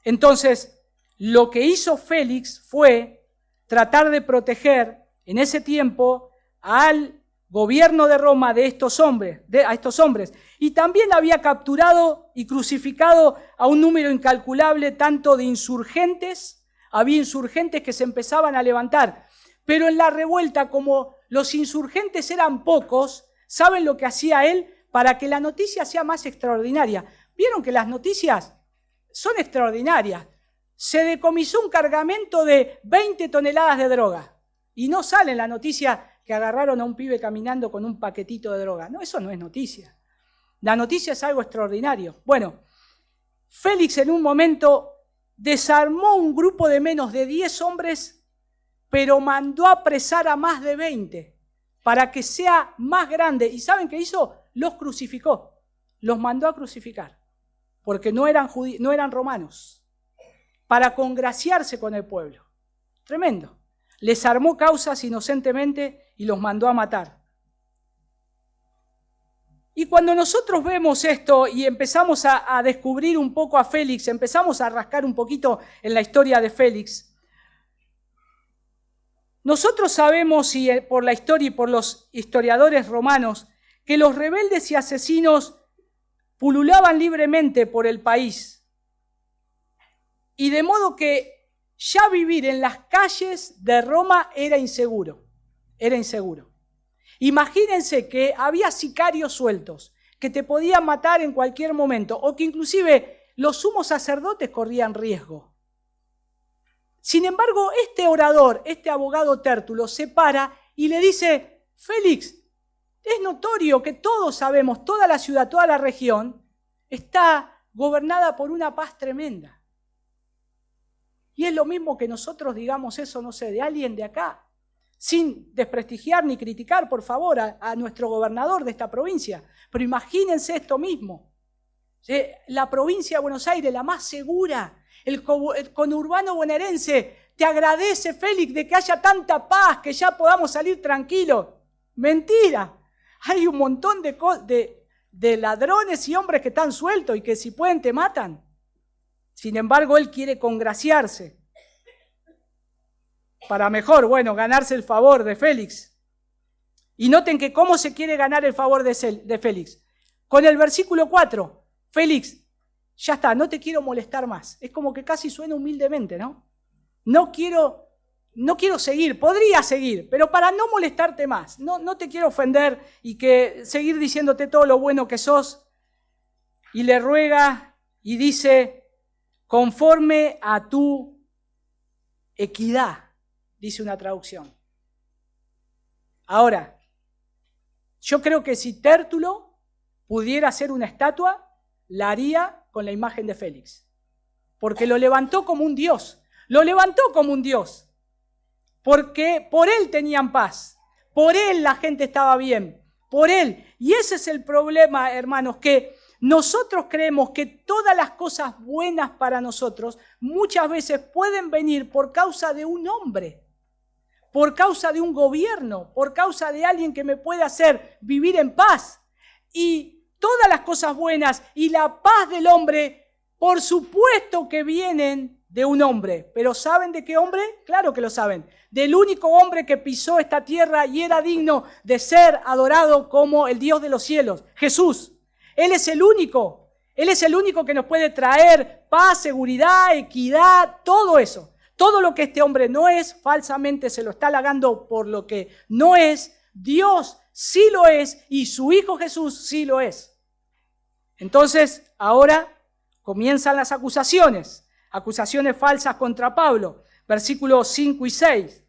Entonces, lo que hizo Félix fue tratar de proteger en ese tiempo al gobierno de Roma a estos hombres. Y también había capturado y crucificado a un número incalculable tanto de insurgentes. Había insurgentes que se empezaban a levantar. Pero en la revuelta, como los insurgentes eran pocos, ¿saben lo que hacía él? Para que la noticia sea más extraordinaria. ¿Vieron que las noticias son extraordinarias? Se decomisó un cargamento de 20 toneladas de droga. Y no sale en la noticia que agarraron a un pibe caminando con un paquetito de droga. No, eso no es noticia. La noticia es algo extraordinario. Bueno, Félix en un momento desarmó un grupo de menos de 10 hombres, pero mandó a apresar a más de 20 para que sea más grande. ¿Y saben qué hizo? Los crucificó, los mandó a crucificar, porque no eran romanos, para congraciarse con el pueblo. Tremendo. Les armó causas inocentemente y los mandó a matar. Y cuando nosotros vemos esto y empezamos a descubrir un poco a Félix, empezamos a rascar un poquito en la historia de Félix, nosotros sabemos, y por la historia y por los historiadores romanos, que los rebeldes y asesinos pululaban libremente por el país. Y de modo que ya vivir en las calles de Roma era inseguro. Era inseguro. Imagínense que había sicarios sueltos, que te podían matar en cualquier momento, o que inclusive los sumos sacerdotes corrían riesgo. Sin embargo, este orador, este abogado Tértulo, se para y le dice, Félix, es notorio que todos sabemos, toda la ciudad, toda la región, está gobernada por una paz tremenda. Y es lo mismo que nosotros digamos eso, no sé, de alguien de acá, sin desprestigiar ni criticar, por favor, a nuestro gobernador de esta provincia. Pero imagínense esto mismo. ¿Sí? La provincia de Buenos Aires, la más segura, el conurbano bonaerense, te agradece, Félix, de que haya tanta paz, que ya podamos salir tranquilos. Mentira. Hay un montón de ladrones y hombres que están sueltos y que si pueden te matan. Sin embargo, él quiere congraciarse. Para mejor, bueno, ganarse el favor de Félix. Y noten que cómo se quiere ganar el favor de Félix. Con el versículo 4, Félix, ya está, no te quiero molestar más. Es como que casi suena humildemente, ¿no? No quiero seguir, podría seguir, pero para no molestarte más, no te quiero ofender y que seguir diciéndote todo lo bueno que sos. Y le ruega y dice, conforme a tu equidad, dice una traducción. Ahora, yo creo que si Tértulo pudiera hacer una estatua, la haría con la imagen de Félix. Porque lo levantó como un Dios. Lo levantó como un Dios. Porque por él tenían paz. Por él la gente estaba bien. Por él. Y ese es el problema, hermanos, que nosotros creemos que todas las cosas buenas para nosotros muchas veces pueden venir por causa de un hombre, por causa de un gobierno, por causa de alguien que me puede hacer vivir en paz. Y todas las cosas buenas y la paz del hombre, por supuesto que vienen de un hombre. ¿Pero saben de qué hombre? Claro que lo saben. Del único hombre que pisó esta tierra y era digno de ser adorado como el Dios de los cielos, Jesús. Él es el único. Él es el único que nos puede traer paz, seguridad, equidad, todo eso. Todo lo que este hombre no es, falsamente se lo está halagando por lo que no es. Dios sí lo es y su Hijo Jesús sí lo es. Entonces, ahora comienzan las acusaciones. Acusaciones falsas contra Pablo. Versículos 5 y 6.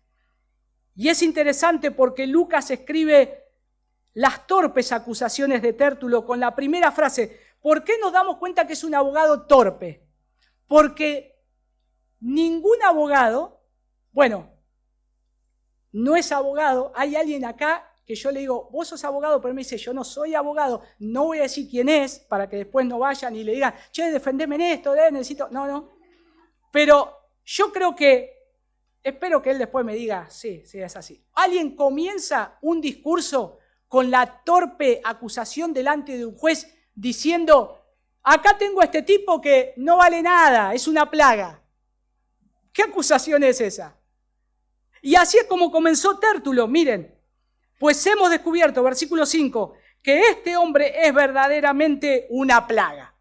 Y es interesante porque Lucas escribe las torpes acusaciones de Tértulo con la primera frase. ¿Por qué nos damos cuenta que es un abogado torpe? Porque ningún abogado, bueno, no es abogado. Hay alguien acá que yo le digo, vos sos abogado, pero él me dice, yo no soy abogado, no voy a decir quién es, para que después no vayan y le digan, che, defendeme en esto, necesito, no. Pero yo creo que, espero que él después me diga, sí, es así. Alguien comienza un discurso con la torpe acusación delante de un juez diciendo, acá tengo a este tipo que no vale nada, es una plaga. ¿Qué acusación es esa? Y así es como comenzó Tértulo, miren. Pues hemos descubierto, versículo 5, que este hombre es verdaderamente una plaga.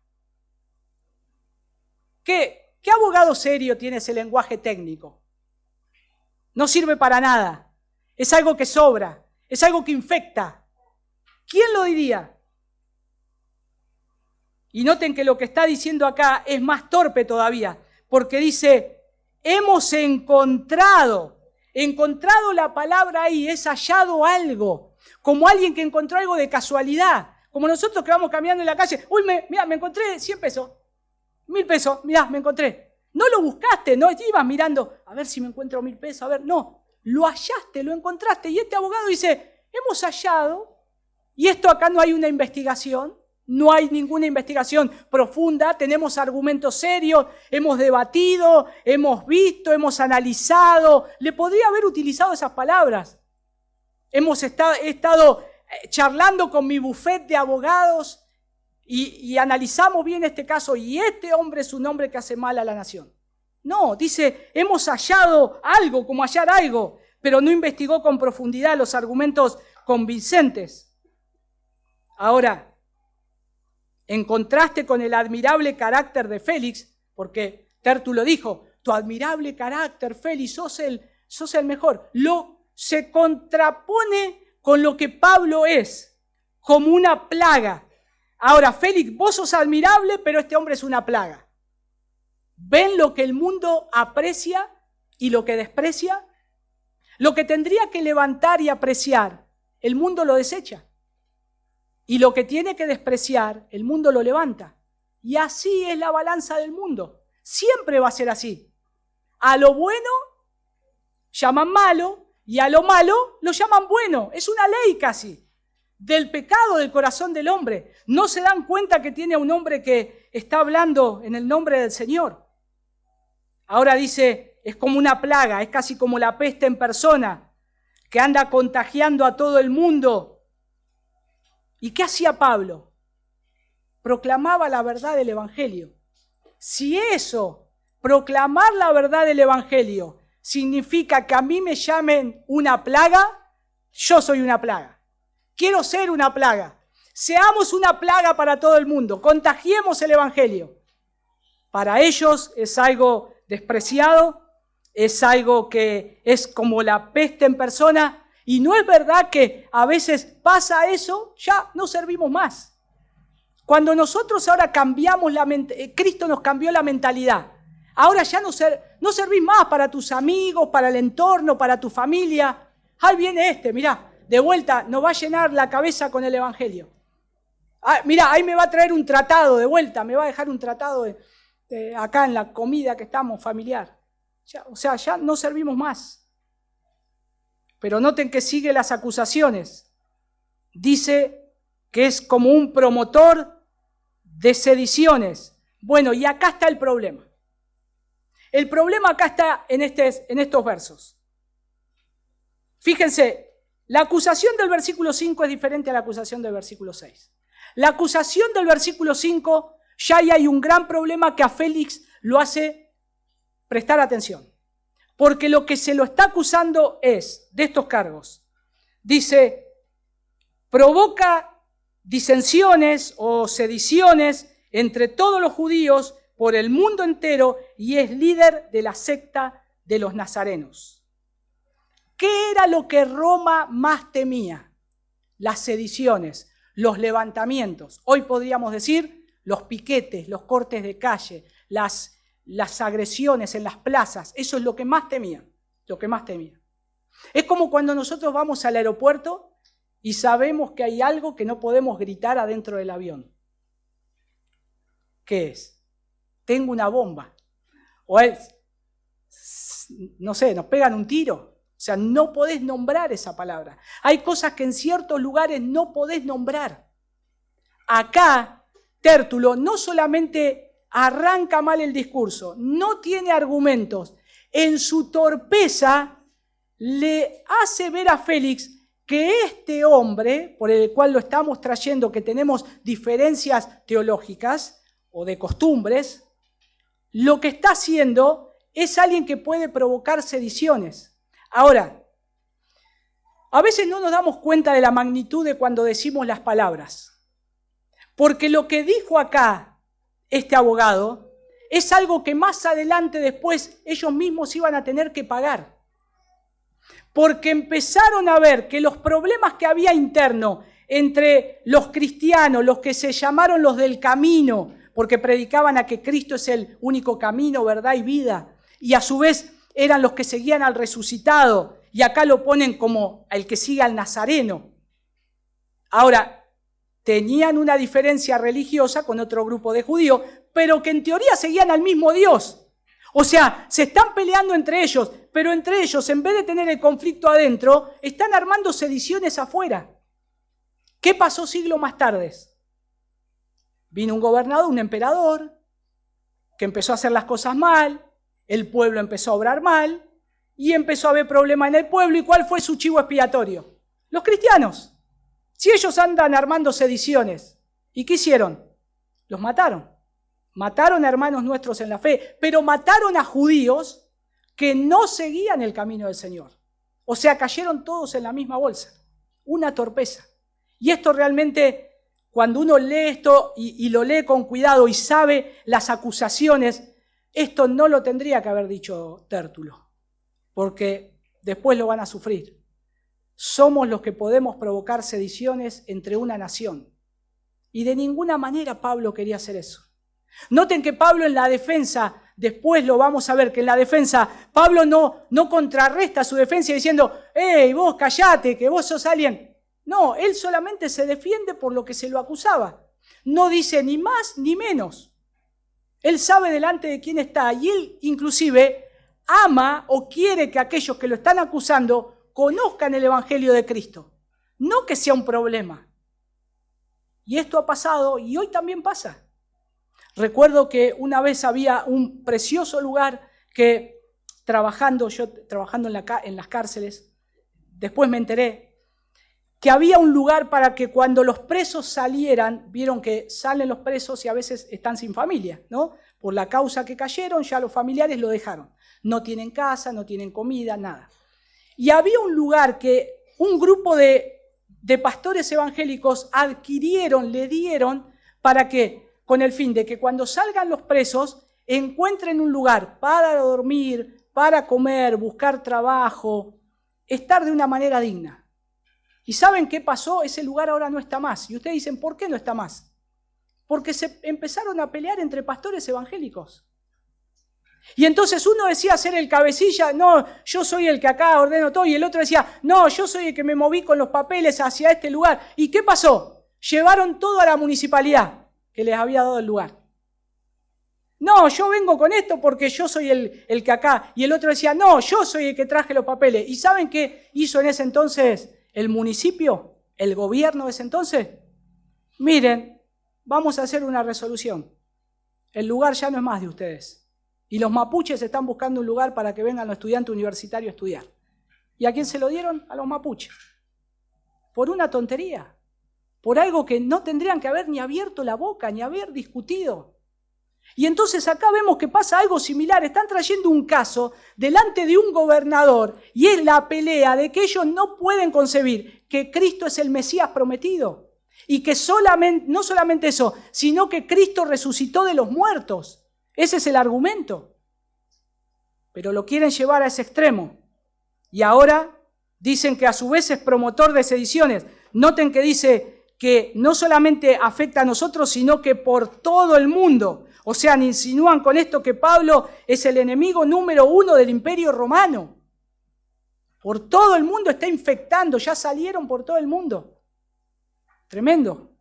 ¿Qué abogado serio tiene ese lenguaje técnico? No sirve para nada. Es algo que sobra, es algo que infecta. ¿Quién lo diría? Y noten que lo que está diciendo acá es más torpe todavía, porque dice, hemos encontrado la palabra ahí, es hallado algo, como alguien que encontró algo de casualidad, como nosotros que vamos caminando en la calle, uy, mirá, me encontré 100 pesos, 1000 pesos, mirá, me encontré. No lo buscaste, no ibas mirando, a ver si me encuentro 1000 pesos, a ver, no, lo hallaste, lo encontraste, y este abogado dice, hemos hallado, y esto acá no hay una investigación, no hay ninguna investigación profunda, tenemos argumentos serios, hemos debatido, hemos visto, hemos analizado. Le podría haber utilizado esas palabras. He estado charlando con mi bufete de abogados y analizamos bien este caso y este hombre es un hombre que hace mal a la nación. No, dice, hemos hallado algo, como hallar algo, pero no investigó con profundidad los argumentos convincentes. Ahora, en contraste con el admirable carácter de Félix, porque Tértulo dijo, tu admirable carácter, Félix, sos el mejor. Se contrapone con lo que Pablo es, como una plaga. Ahora, Félix, vos sos admirable, pero este hombre es una plaga. ¿Ven lo que el mundo aprecia y lo que desprecia? Lo que tendría que levantar y apreciar, el mundo lo desecha. Y lo que tiene que despreciar, el mundo lo levanta. Y así es la balanza del mundo. Siempre va a ser así. A lo bueno llaman malo y a lo malo lo llaman bueno. Es una ley casi del pecado del corazón del hombre. No se dan cuenta que tiene a un hombre que está hablando en el nombre del Señor. Ahora dice, es como una plaga, es casi como la peste en persona, que anda contagiando a todo el mundo. ¿Y qué hacía Pablo? Proclamaba la verdad del Evangelio. Si eso, proclamar la verdad del Evangelio, significa que a mí me llamen una plaga, yo soy una plaga. Quiero ser una plaga. Seamos una plaga para todo el mundo. Contagiemos el Evangelio. Para ellos es algo despreciado, es algo que es como la peste en persona. Y no es verdad que a veces pasa eso, ya no servimos más. Cuando nosotros ahora cambiamos Cristo nos cambió la mentalidad. Ahora ya no servís más para tus amigos, para el entorno, para tu familia. Ahí viene mirá, de vuelta nos va a llenar la cabeza con el Evangelio. Mira, ahí me va a traer un tratado de vuelta, me va a dejar un tratado acá en la comida que estamos familiar. Ya no servimos más. Pero noten que sigue las acusaciones. Dice que es como un promotor de sediciones. Bueno, y acá está el problema. El problema acá está en estos versos. Fíjense, la acusación del versículo 5 es diferente a la acusación del versículo 6. La acusación del versículo 5, ya ahí hay un gran problema que a Félix lo hace prestar atención. Porque lo que se lo está acusando es, de estos cargos, dice, provoca disensiones o sediciones entre todos los judíos por el mundo entero y es líder de la secta de los nazarenos. ¿Qué era lo que Roma más temía? Las sediciones, los levantamientos. Hoy podríamos decir los piquetes, los cortes de calle, las agresiones en las plazas. Eso es lo que más temía, lo que más temía. Es como cuando nosotros vamos al aeropuerto y sabemos que hay algo que no podemos gritar adentro del avión. ¿Qué es? Tengo una bomba. O es, no sé, nos pegan un tiro. O sea, no podés nombrar esa palabra. Hay cosas que en ciertos lugares no podés nombrar. Acá, Tértulo no solamente arranca mal el discurso, no tiene argumentos. En su torpeza le hace ver a Félix que este hombre, por el cual lo estamos trayendo, que tenemos diferencias teológicas o de costumbres, lo que está haciendo es alguien que puede provocar sediciones. Ahora, a veces no nos damos cuenta de la magnitud de cuando decimos las palabras, porque lo que dijo acá este abogado es algo que más adelante después ellos mismos iban a tener que pagar, porque empezaron a ver que los problemas que había interno entre los cristianos, los que se llamaron los del camino, porque predicaban a que Cristo es el único camino, verdad y vida, y a su vez eran los que seguían al resucitado, y acá lo ponen como el que sigue al nazareno. Ahora, tenían una diferencia religiosa con otro grupo de judíos, pero que en teoría seguían al mismo Dios. O sea, se están peleando entre ellos, pero entre ellos, en vez de tener el conflicto adentro, están armando sediciones afuera. ¿Qué pasó siglos más tarde? Vino un gobernador, un emperador, que empezó a hacer las cosas mal, el pueblo empezó a obrar mal y empezó a haber problemas en el pueblo. ¿Y cuál fue su chivo expiatorio? Los cristianos. Si ellos andan armando sediciones, ¿y qué hicieron? Los mataron. Mataron a hermanos nuestros en la fe, pero mataron a judíos que no seguían el camino del Señor. O sea, cayeron todos en la misma bolsa. Una torpeza. Y esto realmente, cuando uno lee esto y lo lee con cuidado y sabe las acusaciones, esto no lo tendría que haber dicho Tértulo, porque después lo van a sufrir. Somos los que podemos provocar sediciones entre una nación. Y de ninguna manera Pablo quería hacer eso. Noten que Pablo en la defensa, después lo vamos a ver, que en la defensa Pablo no contrarresta su defensa diciendo, ¡hey, vos callate, que vos sos alguien! No, él solamente se defiende por lo que se lo acusaba. No dice ni más ni menos. Él sabe delante de quién está y él inclusive ama o quiere que aquellos que lo están acusando conozcan el Evangelio de Cristo. No que sea un problema. Y esto ha pasado y hoy también pasa. Recuerdo que una vez había un precioso lugar que trabajando en las cárceles, después me enteré que había un lugar para que cuando los presos salieran, vieron que salen los presos y a veces están sin familia, ¿no? Por la causa que cayeron, ya los familiares lo dejaron. No tienen casa, no tienen comida, nada. Y había un lugar que un grupo de pastores evangélicos adquirieron, le dieron, para que, con el fin de que cuando salgan los presos, encuentren un lugar para dormir, para comer, buscar trabajo, estar de una manera digna. ¿Y saben qué pasó? Ese lugar ahora no está más. Y ustedes dicen, ¿por qué no está más? Porque se empezaron a pelear entre pastores evangélicos. Y entonces uno decía ser el cabecilla, no, yo soy el que acá ordeno todo. Y el otro decía, no, yo soy el que me moví con los papeles hacia este lugar. ¿Y qué pasó? llevaron todo a la municipalidad que les había dado el lugar. No, yo vengo con esto porque yo soy el que acá. Y el otro decía, no, yo soy el que traje los papeles. ¿Y saben qué hizo en ese entonces el municipio, el gobierno de ese entonces? Miren, vamos a hacer una resolución. El lugar ya no es más de ustedes. Y los mapuches están buscando un lugar para que vengan los estudiantes universitarios a estudiar. ¿Y a quién se lo dieron? A los mapuches. Por una tontería. Por algo que no tendrían que haber ni abierto la boca, ni haber discutido. Y entonces acá vemos que pasa algo similar. Están trayendo un caso delante de un gobernador y es la pelea de que ellos no pueden concebir que Cristo es el Mesías prometido. Y que no solamente eso, sino que Cristo resucitó de los muertos. Ese es el argumento. Pero lo quieren llevar a ese extremo. Y ahora dicen que a su vez es promotor de sediciones. Noten que dice que no solamente afecta a nosotros, sino que por todo el mundo. O sea, insinúan con esto que Pablo es el enemigo número 1 del Imperio Romano. Por todo el mundo está infectando, ya salieron por todo el mundo. Tremendo.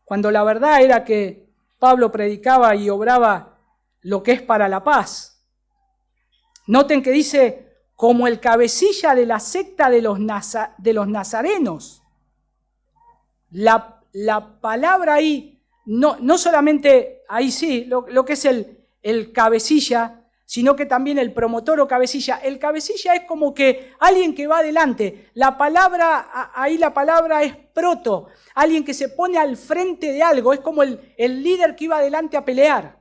Cuando la verdad era que Pablo predicaba y obraba lo que es para la paz. Noten que dice, como el cabecilla de la secta de los nazarenos. La palabra ahí, no solamente, ahí sí, lo que es el cabecilla, sino que también el promotor o cabecilla. El cabecilla es como que alguien que va adelante. Ahí la palabra es proto, alguien que se pone al frente de algo, es como el líder que iba adelante a pelear.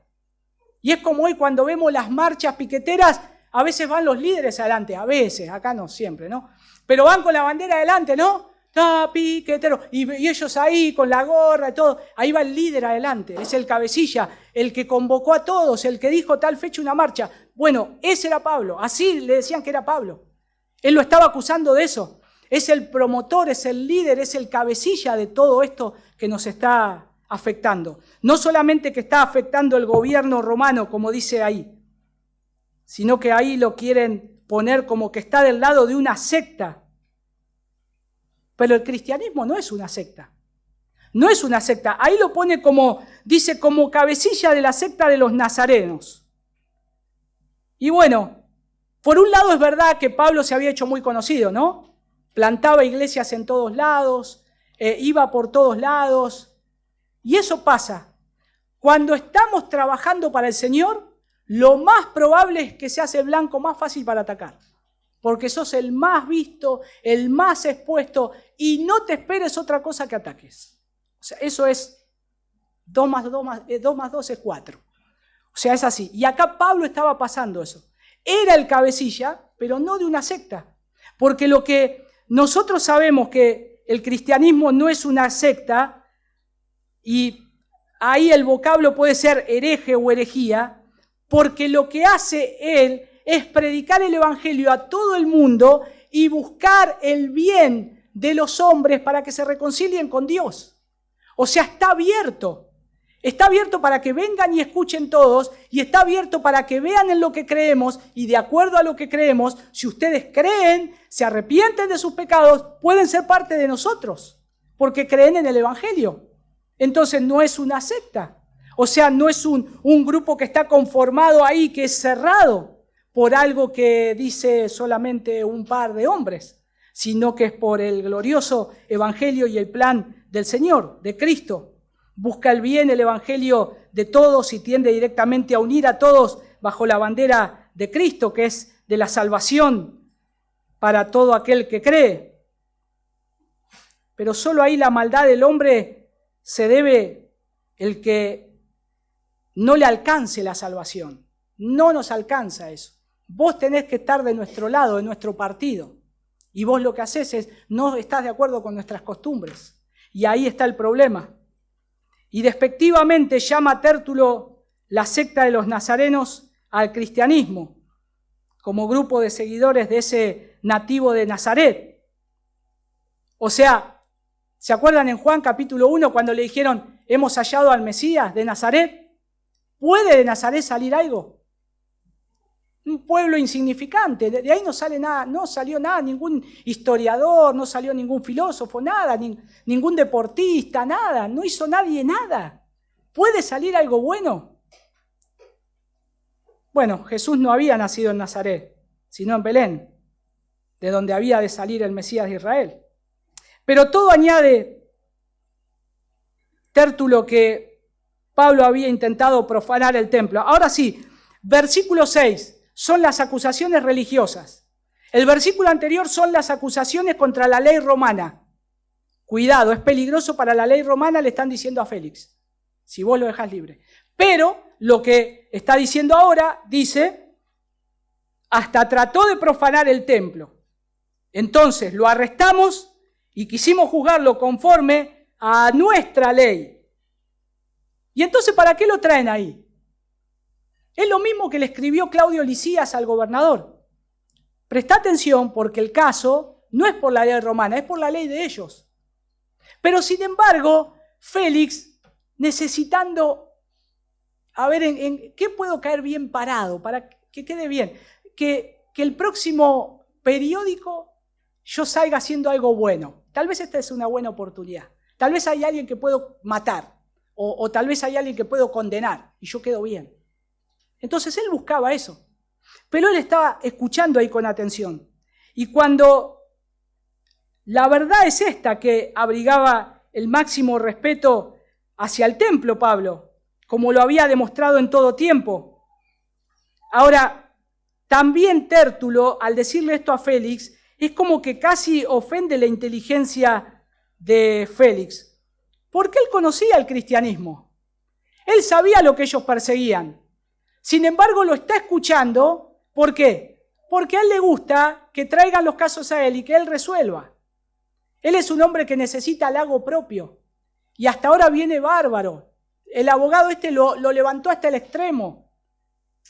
Y es como hoy cuando vemos las marchas piqueteras, a veces van los líderes adelante, a veces, acá no siempre, ¿no? Pero van con la bandera adelante, ¿no? Piquetero, y ellos ahí con la gorra y todo, ahí va el líder adelante, es el cabecilla, el que convocó a todos, el que dijo tal fecha una marcha. Bueno, ese era Pablo, así le decían que era Pablo. Él lo estaba acusando de eso. Es el promotor, es el líder, es el cabecilla de todo esto que nos está afectando. No solamente que está afectando el gobierno romano, como dice ahí, sino que ahí lo quieren poner como que está del lado de una secta. Pero el cristianismo no es una secta. No es una secta. Ahí lo pone dice, como cabecilla de la secta de los nazarenos. Y bueno, por un lado es verdad que Pablo se había hecho muy conocido, ¿no? Plantaba iglesias en todos lados, iba por todos lados. Y eso pasa. Cuando estamos trabajando para el Señor, lo más probable es que se hace blanco más fácil para atacar. Porque sos el más visto, el más expuesto, y no te esperes otra cosa que ataques. O sea, eso es 2 más 2 es 4. O sea, es así. Y acá Pablo estaba pasando eso. Era el cabecilla, pero no de una secta. Porque lo que nosotros sabemos que el cristianismo no es una secta, y ahí el vocablo puede ser hereje o herejía, porque lo que hace él es predicar el evangelio a todo el mundo y buscar el bien de los hombres para que se reconcilien con Dios. O sea, está abierto para que vengan y escuchen todos, y está abierto para que vean en lo que creemos, y de acuerdo a lo que creemos, si ustedes creen, se arrepienten de sus pecados, pueden ser parte de nosotros, porque creen en el evangelio. Entonces no es una secta, o sea, no es un grupo que está conformado ahí, que es cerrado por algo que dice solamente un par de hombres, sino que es por el glorioso evangelio y el plan del Señor, de Cristo. Busca el bien, el evangelio de todos, y tiende directamente a unir a todos bajo la bandera de Cristo, que es de la salvación para todo aquel que cree. Pero solo ahí la maldad del hombre se debe el que no le alcance la salvación. No nos alcanza eso. Vos tenés que estar de nuestro lado, de nuestro partido. Y vos lo que haces es, no estás de acuerdo con nuestras costumbres. Y ahí está el problema. Y despectivamente llama Tértulo la secta de los nazarenos al cristianismo, como grupo de seguidores de ese nativo de Nazaret. O sea, ¿se acuerdan en Juan capítulo 1 cuando le dijeron, hemos hallado al Mesías de Nazaret? ¿Puede de Nazaret salir algo? un pueblo insignificante. De ahí no sale nada, no salió nada, ningún historiador, no salió ningún filósofo, nada, ningún deportista, nada, no hizo nadie nada. ¿Puede salir algo bueno? Bueno, Jesús no había nacido en Nazaret, sino en Belén, de donde había de salir el Mesías de Israel. Pero todo añade, Tértulo, que Pablo había intentado profanar el templo. Ahora sí, versículo 6 son las acusaciones religiosas. El versículo anterior son las acusaciones contra la ley romana. Cuidado, es peligroso para la ley romana, le están diciendo a Félix, si vos lo dejás libre. Pero lo que está diciendo ahora, dice, hasta trató de profanar el templo. Entonces lo arrestamos y quisimos juzgarlo conforme a nuestra ley. Y entonces, ¿para qué lo traen ahí? Es lo mismo que le escribió Claudio Lisias al gobernador. Presta atención porque el caso no es por la ley romana, es por la ley de ellos. Pero sin embargo, Félix, necesitando, a ver, ¿en qué puedo caer bien parado para que quede bien? Que el próximo periódico yo salga haciendo algo bueno. Tal vez esta es una buena oportunidad. Tal vez hay alguien que puedo matar o tal vez hay alguien que puedo condenar y yo quedo bien. Entonces él buscaba eso. Pero él estaba escuchando ahí con atención. Y cuando la verdad es esta, que abrigaba el máximo respeto hacia el templo, Pablo, como lo había demostrado en todo tiempo. Ahora, también Tértulo, al decirle esto a Félix, es como que casi ofende la inteligencia de Félix, porque él conocía el cristianismo. Él sabía lo que ellos perseguían. Sin embargo, lo está escuchando. ¿Por qué? Porque a él le gusta que traigan los casos a él y que él resuelva. Él es un hombre que necesita halago propio. Y hasta ahora viene bárbaro. El abogado lo levantó hasta el extremo.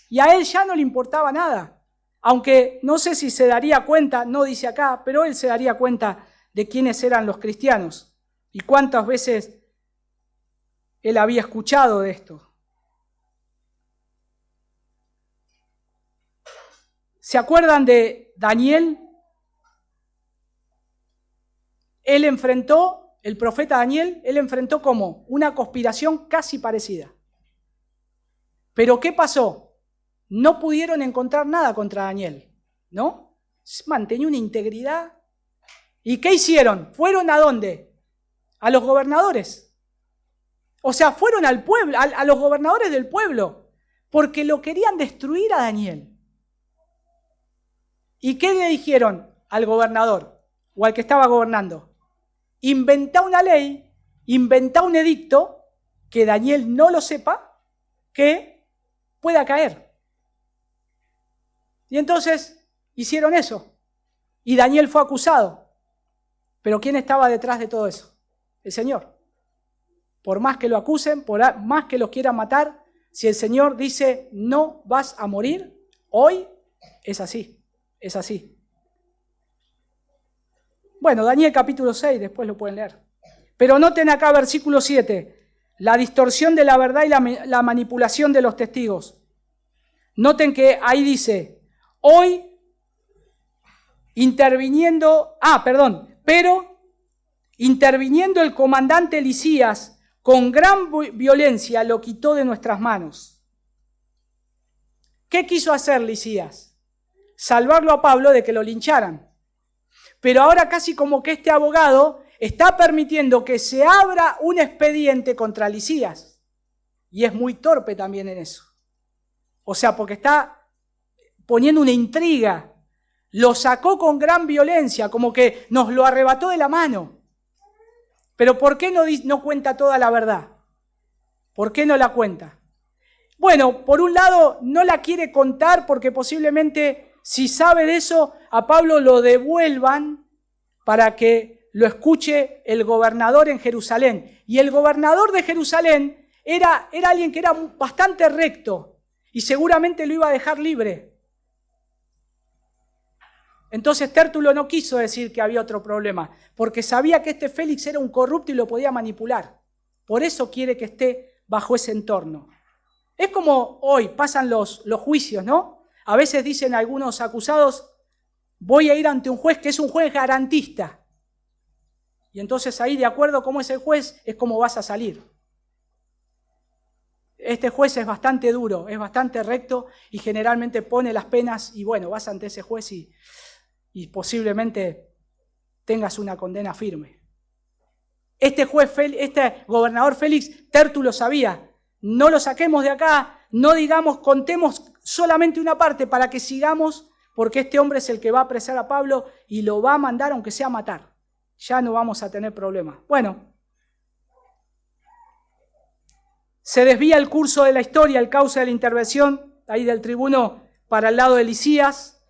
Y a él ya no le importaba nada. Aunque no sé si se daría cuenta, no dice acá, pero él se daría cuenta de quiénes eran los cristianos. Y cuántas veces él había escuchado de esto. ¿Se acuerdan de Daniel? El profeta Daniel, él enfrentó como una conspiración casi parecida. Pero ¿qué pasó? No pudieron encontrar nada contra Daniel, ¿no? Mantenía una integridad. ¿Y qué hicieron? ¿Fueron a dónde? A los gobernadores. O sea, fueron al pueblo, a los gobernadores del pueblo, porque lo querían destruir a Daniel. ¿Y qué le dijeron al gobernador o al que estaba gobernando? Inventá una ley, inventá un edicto, que Daniel no lo sepa, que pueda caer. Y entonces hicieron eso. Y Daniel fue acusado. Pero ¿quién estaba detrás de todo eso? El Señor. Por más que lo acusen, por más que lo quieran matar, si el Señor dice no vas a morir, hoy es así. Es así. Bueno, Daniel capítulo 6, después lo pueden leer. Pero noten acá versículo 7, la distorsión de la verdad y la manipulación de los testigos. Noten que ahí dice, hoy pero interviniendo el comandante Lisías con gran violencia lo quitó de nuestras manos. ¿Qué quiso hacer Lisías? Salvarlo a Pablo de que lo lincharan. Pero ahora casi como que este abogado está permitiendo que se abra un expediente contra Lisías. Y es muy torpe también en eso. O sea, porque está poniendo una intriga. Lo sacó con gran violencia, como que nos lo arrebató de la mano. Pero ¿por qué no cuenta toda la verdad? ¿Por qué no la cuenta? Bueno, por un lado no la quiere contar porque posiblemente, si sabe de eso, a Pablo lo devuelvan para que lo escuche el gobernador en Jerusalén. Y el gobernador de Jerusalén era alguien que era bastante recto y seguramente lo iba a dejar libre. Entonces Tértulo no quiso decir que había otro problema, porque sabía que este Félix era un corrupto y lo podía manipular. Por eso quiere que esté bajo ese entorno. Es como hoy pasan los juicios, ¿no? A veces dicen algunos acusados, voy a ir ante un juez que es un juez garantista. Y entonces ahí, de acuerdo a cómo es el juez, es como vas a salir. Este juez es bastante duro, es bastante recto y generalmente pone las penas y bueno, vas ante ese juez y posiblemente tengas una condena firme. Este gobernador Félix, Tértulo sabía, no lo saquemos de acá, no digamos, contemos solamente una parte para que sigamos, porque este hombre es el que va a apresar a Pablo y lo va a mandar aunque sea a matar. Ya no vamos a tener problemas. Bueno, se desvía el curso de la historia, el cauce de la intervención ahí del tribuno para el lado de Lisías,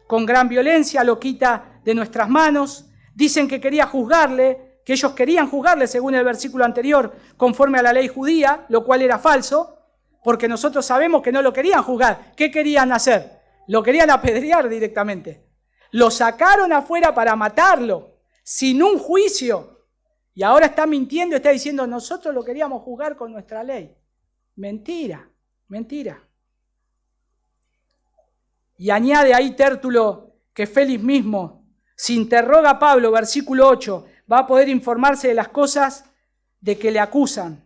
con gran violencia, lo quita de nuestras manos. Dicen que quería juzgarle, que ellos querían juzgarle según el versículo anterior, conforme a la ley judía, lo cual era falso, porque nosotros sabemos que no lo querían juzgar. ¿Qué querían hacer? Lo querían apedrear directamente. Lo sacaron afuera para matarlo, sin un juicio. Y ahora está mintiendo, está diciendo, nosotros lo queríamos juzgar con nuestra ley. Mentira, mentira. Y añade ahí Tértulo que Félix mismo, si interroga a Pablo, versículo 8, va a poder informarse de las cosas de que le acusan.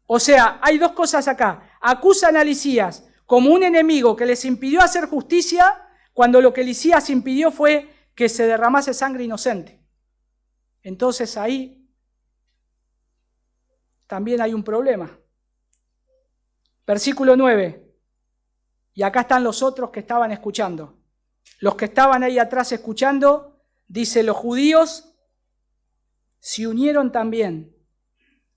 O sea, hay dos cosas acá. Acusan a Lisías como un enemigo que les impidió hacer justicia, cuando lo que Lisías impidió fue que se derramase sangre inocente. Entonces ahí también hay un problema. Versículo 9. Y acá están los otros que estaban escuchando. Los que estaban ahí atrás escuchando, dice, los judíos se unieron también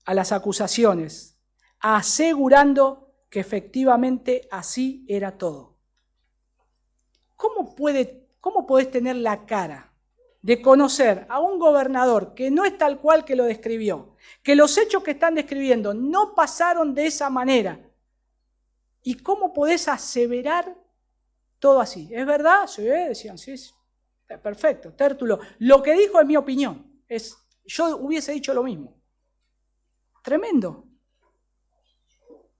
a las acusaciones, asegurando que efectivamente así era todo. ¿Cómo podés tener la cara de conocer a un gobernador que no es tal cual que lo describió, que los hechos que están describiendo no pasaron de esa manera? ¿Y cómo podés aseverar todo así? ¿Es verdad? Sí, decían, sí, perfecto, Tértulo. Lo que dijo es mi opinión. Yo hubiese dicho lo mismo. Tremendo.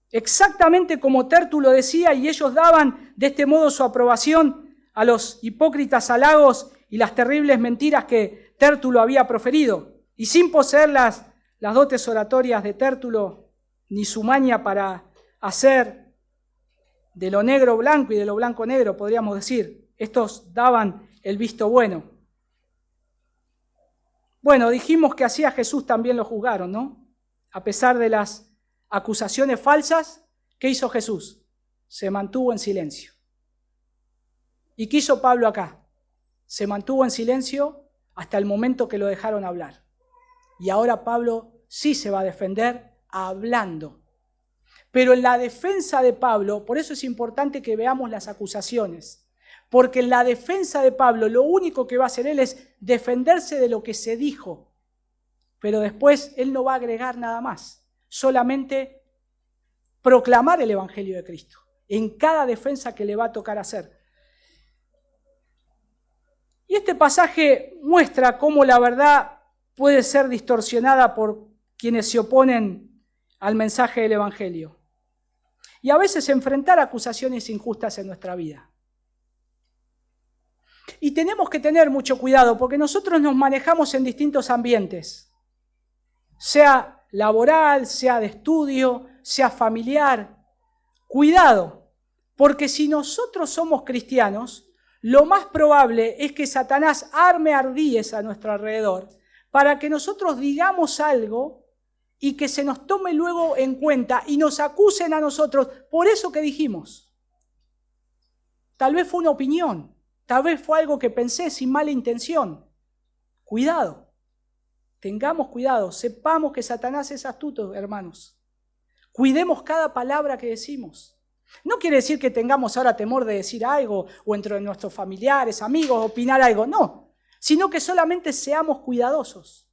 Exactamente como Tértulo decía, y ellos daban de este modo su aprobación a los hipócritas halagos y las terribles mentiras que Tértulo había proferido. Y sin poseer las dotes oratorias de Tértulo, ni su maña para hacer de lo negro blanco y de lo blanco negro, podríamos decir. Estos daban el visto bueno. Bueno, dijimos que así a Jesús también lo juzgaron, ¿no? A pesar de las acusaciones falsas, ¿qué hizo Jesús? Se mantuvo en silencio. ¿Y qué hizo Pablo acá? Se mantuvo en silencio hasta el momento que lo dejaron hablar. Y ahora Pablo sí se va a defender hablando. Pero en la defensa de Pablo, por eso es importante que veamos las acusaciones, porque en la defensa de Pablo lo único que va a hacer él es defenderse de lo que se dijo, pero después él no va a agregar nada más, solamente proclamar el Evangelio de Cristo en cada defensa que le va a tocar hacer. Y este pasaje muestra cómo la verdad puede ser distorsionada por quienes se oponen al mensaje del Evangelio. Y a veces enfrentar acusaciones injustas en nuestra vida. Y tenemos que tener mucho cuidado porque nosotros nos manejamos en distintos ambientes, sea laboral, sea de estudio, sea familiar. Cuidado, porque si nosotros somos cristianos, lo más probable es que Satanás arme ardíes a nuestro alrededor para que nosotros digamos algo y que se nos tome luego en cuenta y nos acusen a nosotros por eso que dijimos. Tal vez fue una opinión, tal vez fue algo que pensé sin mala intención. Cuidado, tengamos cuidado, sepamos que Satanás es astuto, hermanos. Cuidemos cada palabra que decimos. No quiere decir que tengamos ahora temor de decir algo o entre nuestros familiares, amigos, opinar algo, no, sino que solamente seamos cuidadosos.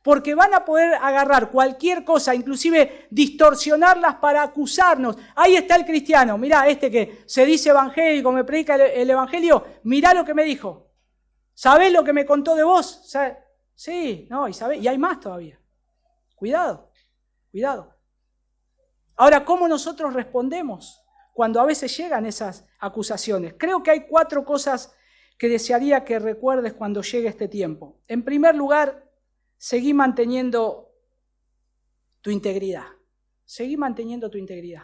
Porque van a poder agarrar cualquier cosa, inclusive distorsionarlas para acusarnos. Ahí está el cristiano, mirá, este que se dice evangélico, me predica el evangelio, mirá lo que me dijo. ¿Sabés lo que me contó de vos? Sí, no, y hay más todavía. Cuidado, cuidado. Ahora, ¿cómo nosotros respondemos cuando a veces llegan esas acusaciones? Creo que hay 4 cosas que desearía que recuerdes cuando llegue este tiempo. En primer lugar, seguí manteniendo tu integridad. Seguí manteniendo tu integridad.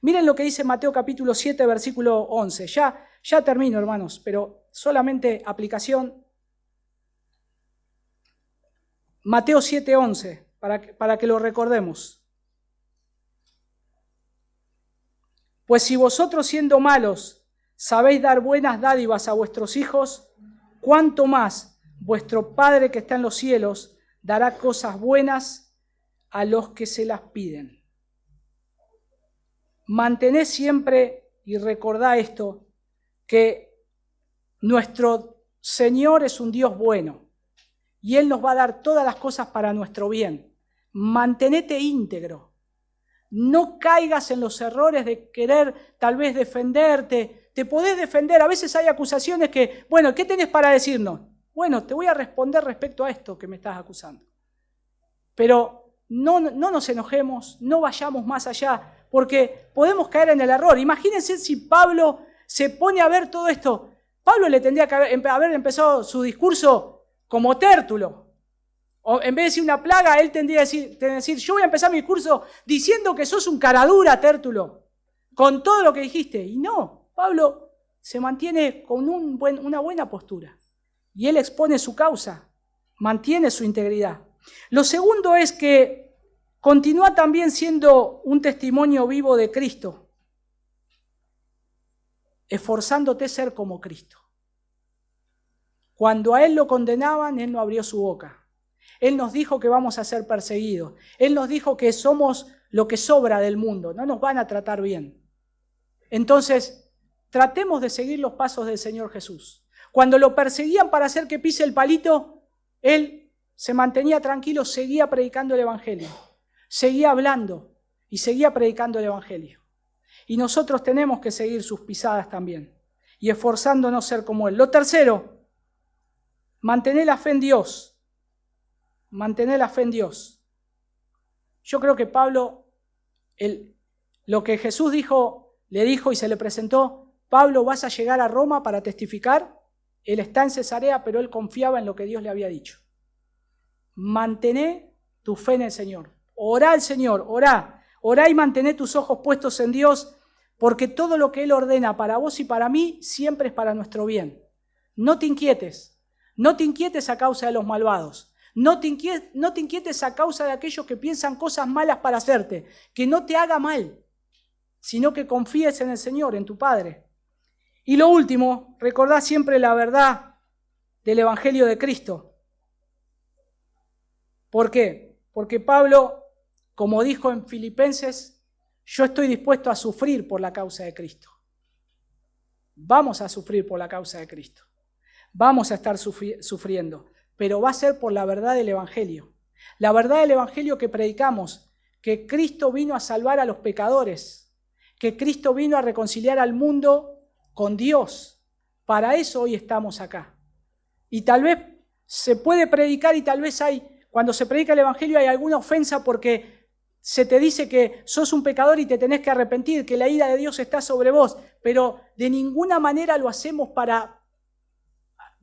Miren lo que dice Mateo capítulo 7, versículo 11. Ya termino, hermanos, pero solamente aplicación. Mateo 7, 11, para que lo recordemos. Pues si vosotros siendo malos sabéis dar buenas dádivas a vuestros hijos, ¿cuánto más vuestro Padre que está en los cielos dará cosas buenas a los que se las piden? Mantened siempre, y recordad esto, que nuestro Señor es un Dios bueno y Él nos va a dar todas las cosas para nuestro bien. Mantenete íntegro. No caigas en los errores de querer tal vez defenderte. Te podés defender. A veces hay acusaciones que, bueno, ¿qué tenés para decirnos? Bueno, te voy a responder respecto a esto que me estás acusando. Pero no nos enojemos, no vayamos más allá, porque podemos caer en el error. Imagínense si Pablo se pone a ver todo esto. Pablo le tendría que haber empezado su discurso como Tértulo. O en vez de decir una plaga, él tendría que decir, yo voy a empezar mi discurso diciendo que sos un caradura, Tértulo, con todo lo que dijiste. Y no, Pablo se mantiene con una buena postura. Y él expone su causa, mantiene su integridad. Lo segundo es que continúa también siendo un testimonio vivo de Cristo, esforzándote a ser como Cristo. Cuando a él lo condenaban, él no abrió su boca. Él nos dijo que vamos a ser perseguidos. Él nos dijo que somos lo que sobra del mundo. No nos van a tratar bien. Entonces, tratemos de seguir los pasos del Señor Jesús. Cuando lo perseguían para hacer que pise el palito, él se mantenía tranquilo, seguía predicando el Evangelio. Seguía hablando y seguía predicando el Evangelio. Y nosotros tenemos que seguir sus pisadas también y esforzándonos a ser como él. Lo tercero, mantener la fe en Dios. Mantener la fe en Dios. Yo creo que Pablo, lo que Jesús le dijo y se le presentó, Pablo, vas a llegar a Roma para testificar. Él está en Cesarea, pero él confiaba en lo que Dios le había dicho. Mantené tu fe en el Señor. Orá al Señor, orá y mantené tus ojos puestos en Dios, porque todo lo que Él ordena para vos y para mí siempre es para nuestro bien. No te inquietes a causa de los malvados. No te inquietes a causa de aquellos que piensan cosas malas para hacerte, que no te haga mal, sino que confíes en el Señor, en tu Padre. Y lo último, recordá siempre la verdad del Evangelio de Cristo. ¿Por qué? Porque Pablo, como dijo en Filipenses, yo estoy dispuesto a sufrir por la causa de Cristo. Vamos a sufrir por la causa de Cristo. Vamos a estar sufriendo. Pero va a ser por la verdad del Evangelio. La verdad del Evangelio que predicamos, que Cristo vino a salvar a los pecadores, que Cristo vino a reconciliar al mundo con Dios. Para eso hoy estamos acá. Y tal vez se puede predicar y tal vez cuando se predica el Evangelio hay alguna ofensa porque se te dice que sos un pecador y te tenés que arrepentir, que la ira de Dios está sobre vos, pero de ninguna manera lo hacemos para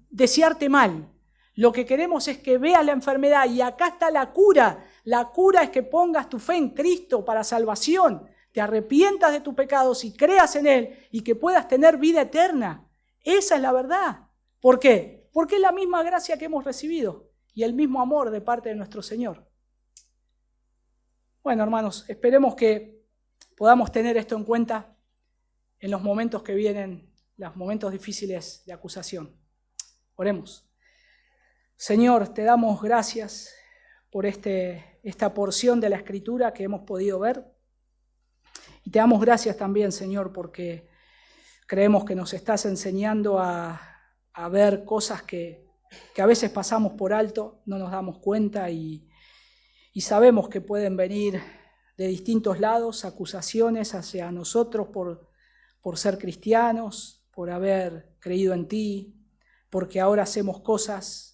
desearte mal. Lo que queremos es que veas la enfermedad y acá está la cura. La cura es que pongas tu fe en Cristo para salvación, te arrepientas de tus pecados y creas en Él y que puedas tener vida eterna. Esa es la verdad. ¿Por qué? Porque es la misma gracia que hemos recibido y el mismo amor de parte de nuestro Señor. Bueno, hermanos, esperemos que podamos tener esto en cuenta en los momentos que vienen, los momentos difíciles de acusación. Oremos. Señor, te damos gracias por esta porción de la Escritura que hemos podido ver. Y te damos gracias también, Señor, porque creemos que nos estás enseñando a ver cosas que a veces pasamos por alto, no nos damos cuenta y sabemos que pueden venir de distintos lados acusaciones hacia nosotros por ser cristianos, por haber creído en ti, porque ahora hacemos cosas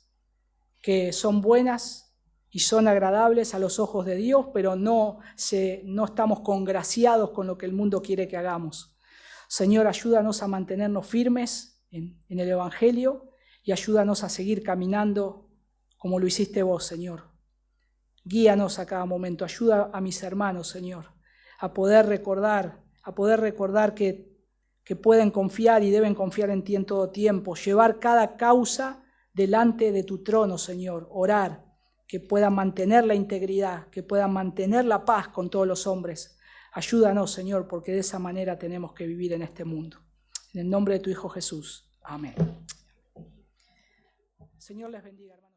que son buenas y son agradables a los ojos de Dios, pero no estamos congraciados con lo que el mundo quiere que hagamos. Señor, ayúdanos a mantenernos firmes en el Evangelio y ayúdanos a seguir caminando como lo hiciste vos, Señor. Guíanos a cada momento, ayuda a mis hermanos, Señor, a poder recordar que pueden confiar y deben confiar en ti en todo tiempo, llevar cada causa delante de tu trono, Señor, orar, que puedan mantener la integridad, que puedan mantener la paz con todos los hombres. Ayúdanos, Señor, porque de esa manera tenemos que vivir en este mundo. En el nombre de tu Hijo Jesús. Amén. Señor les bendiga, hermanos.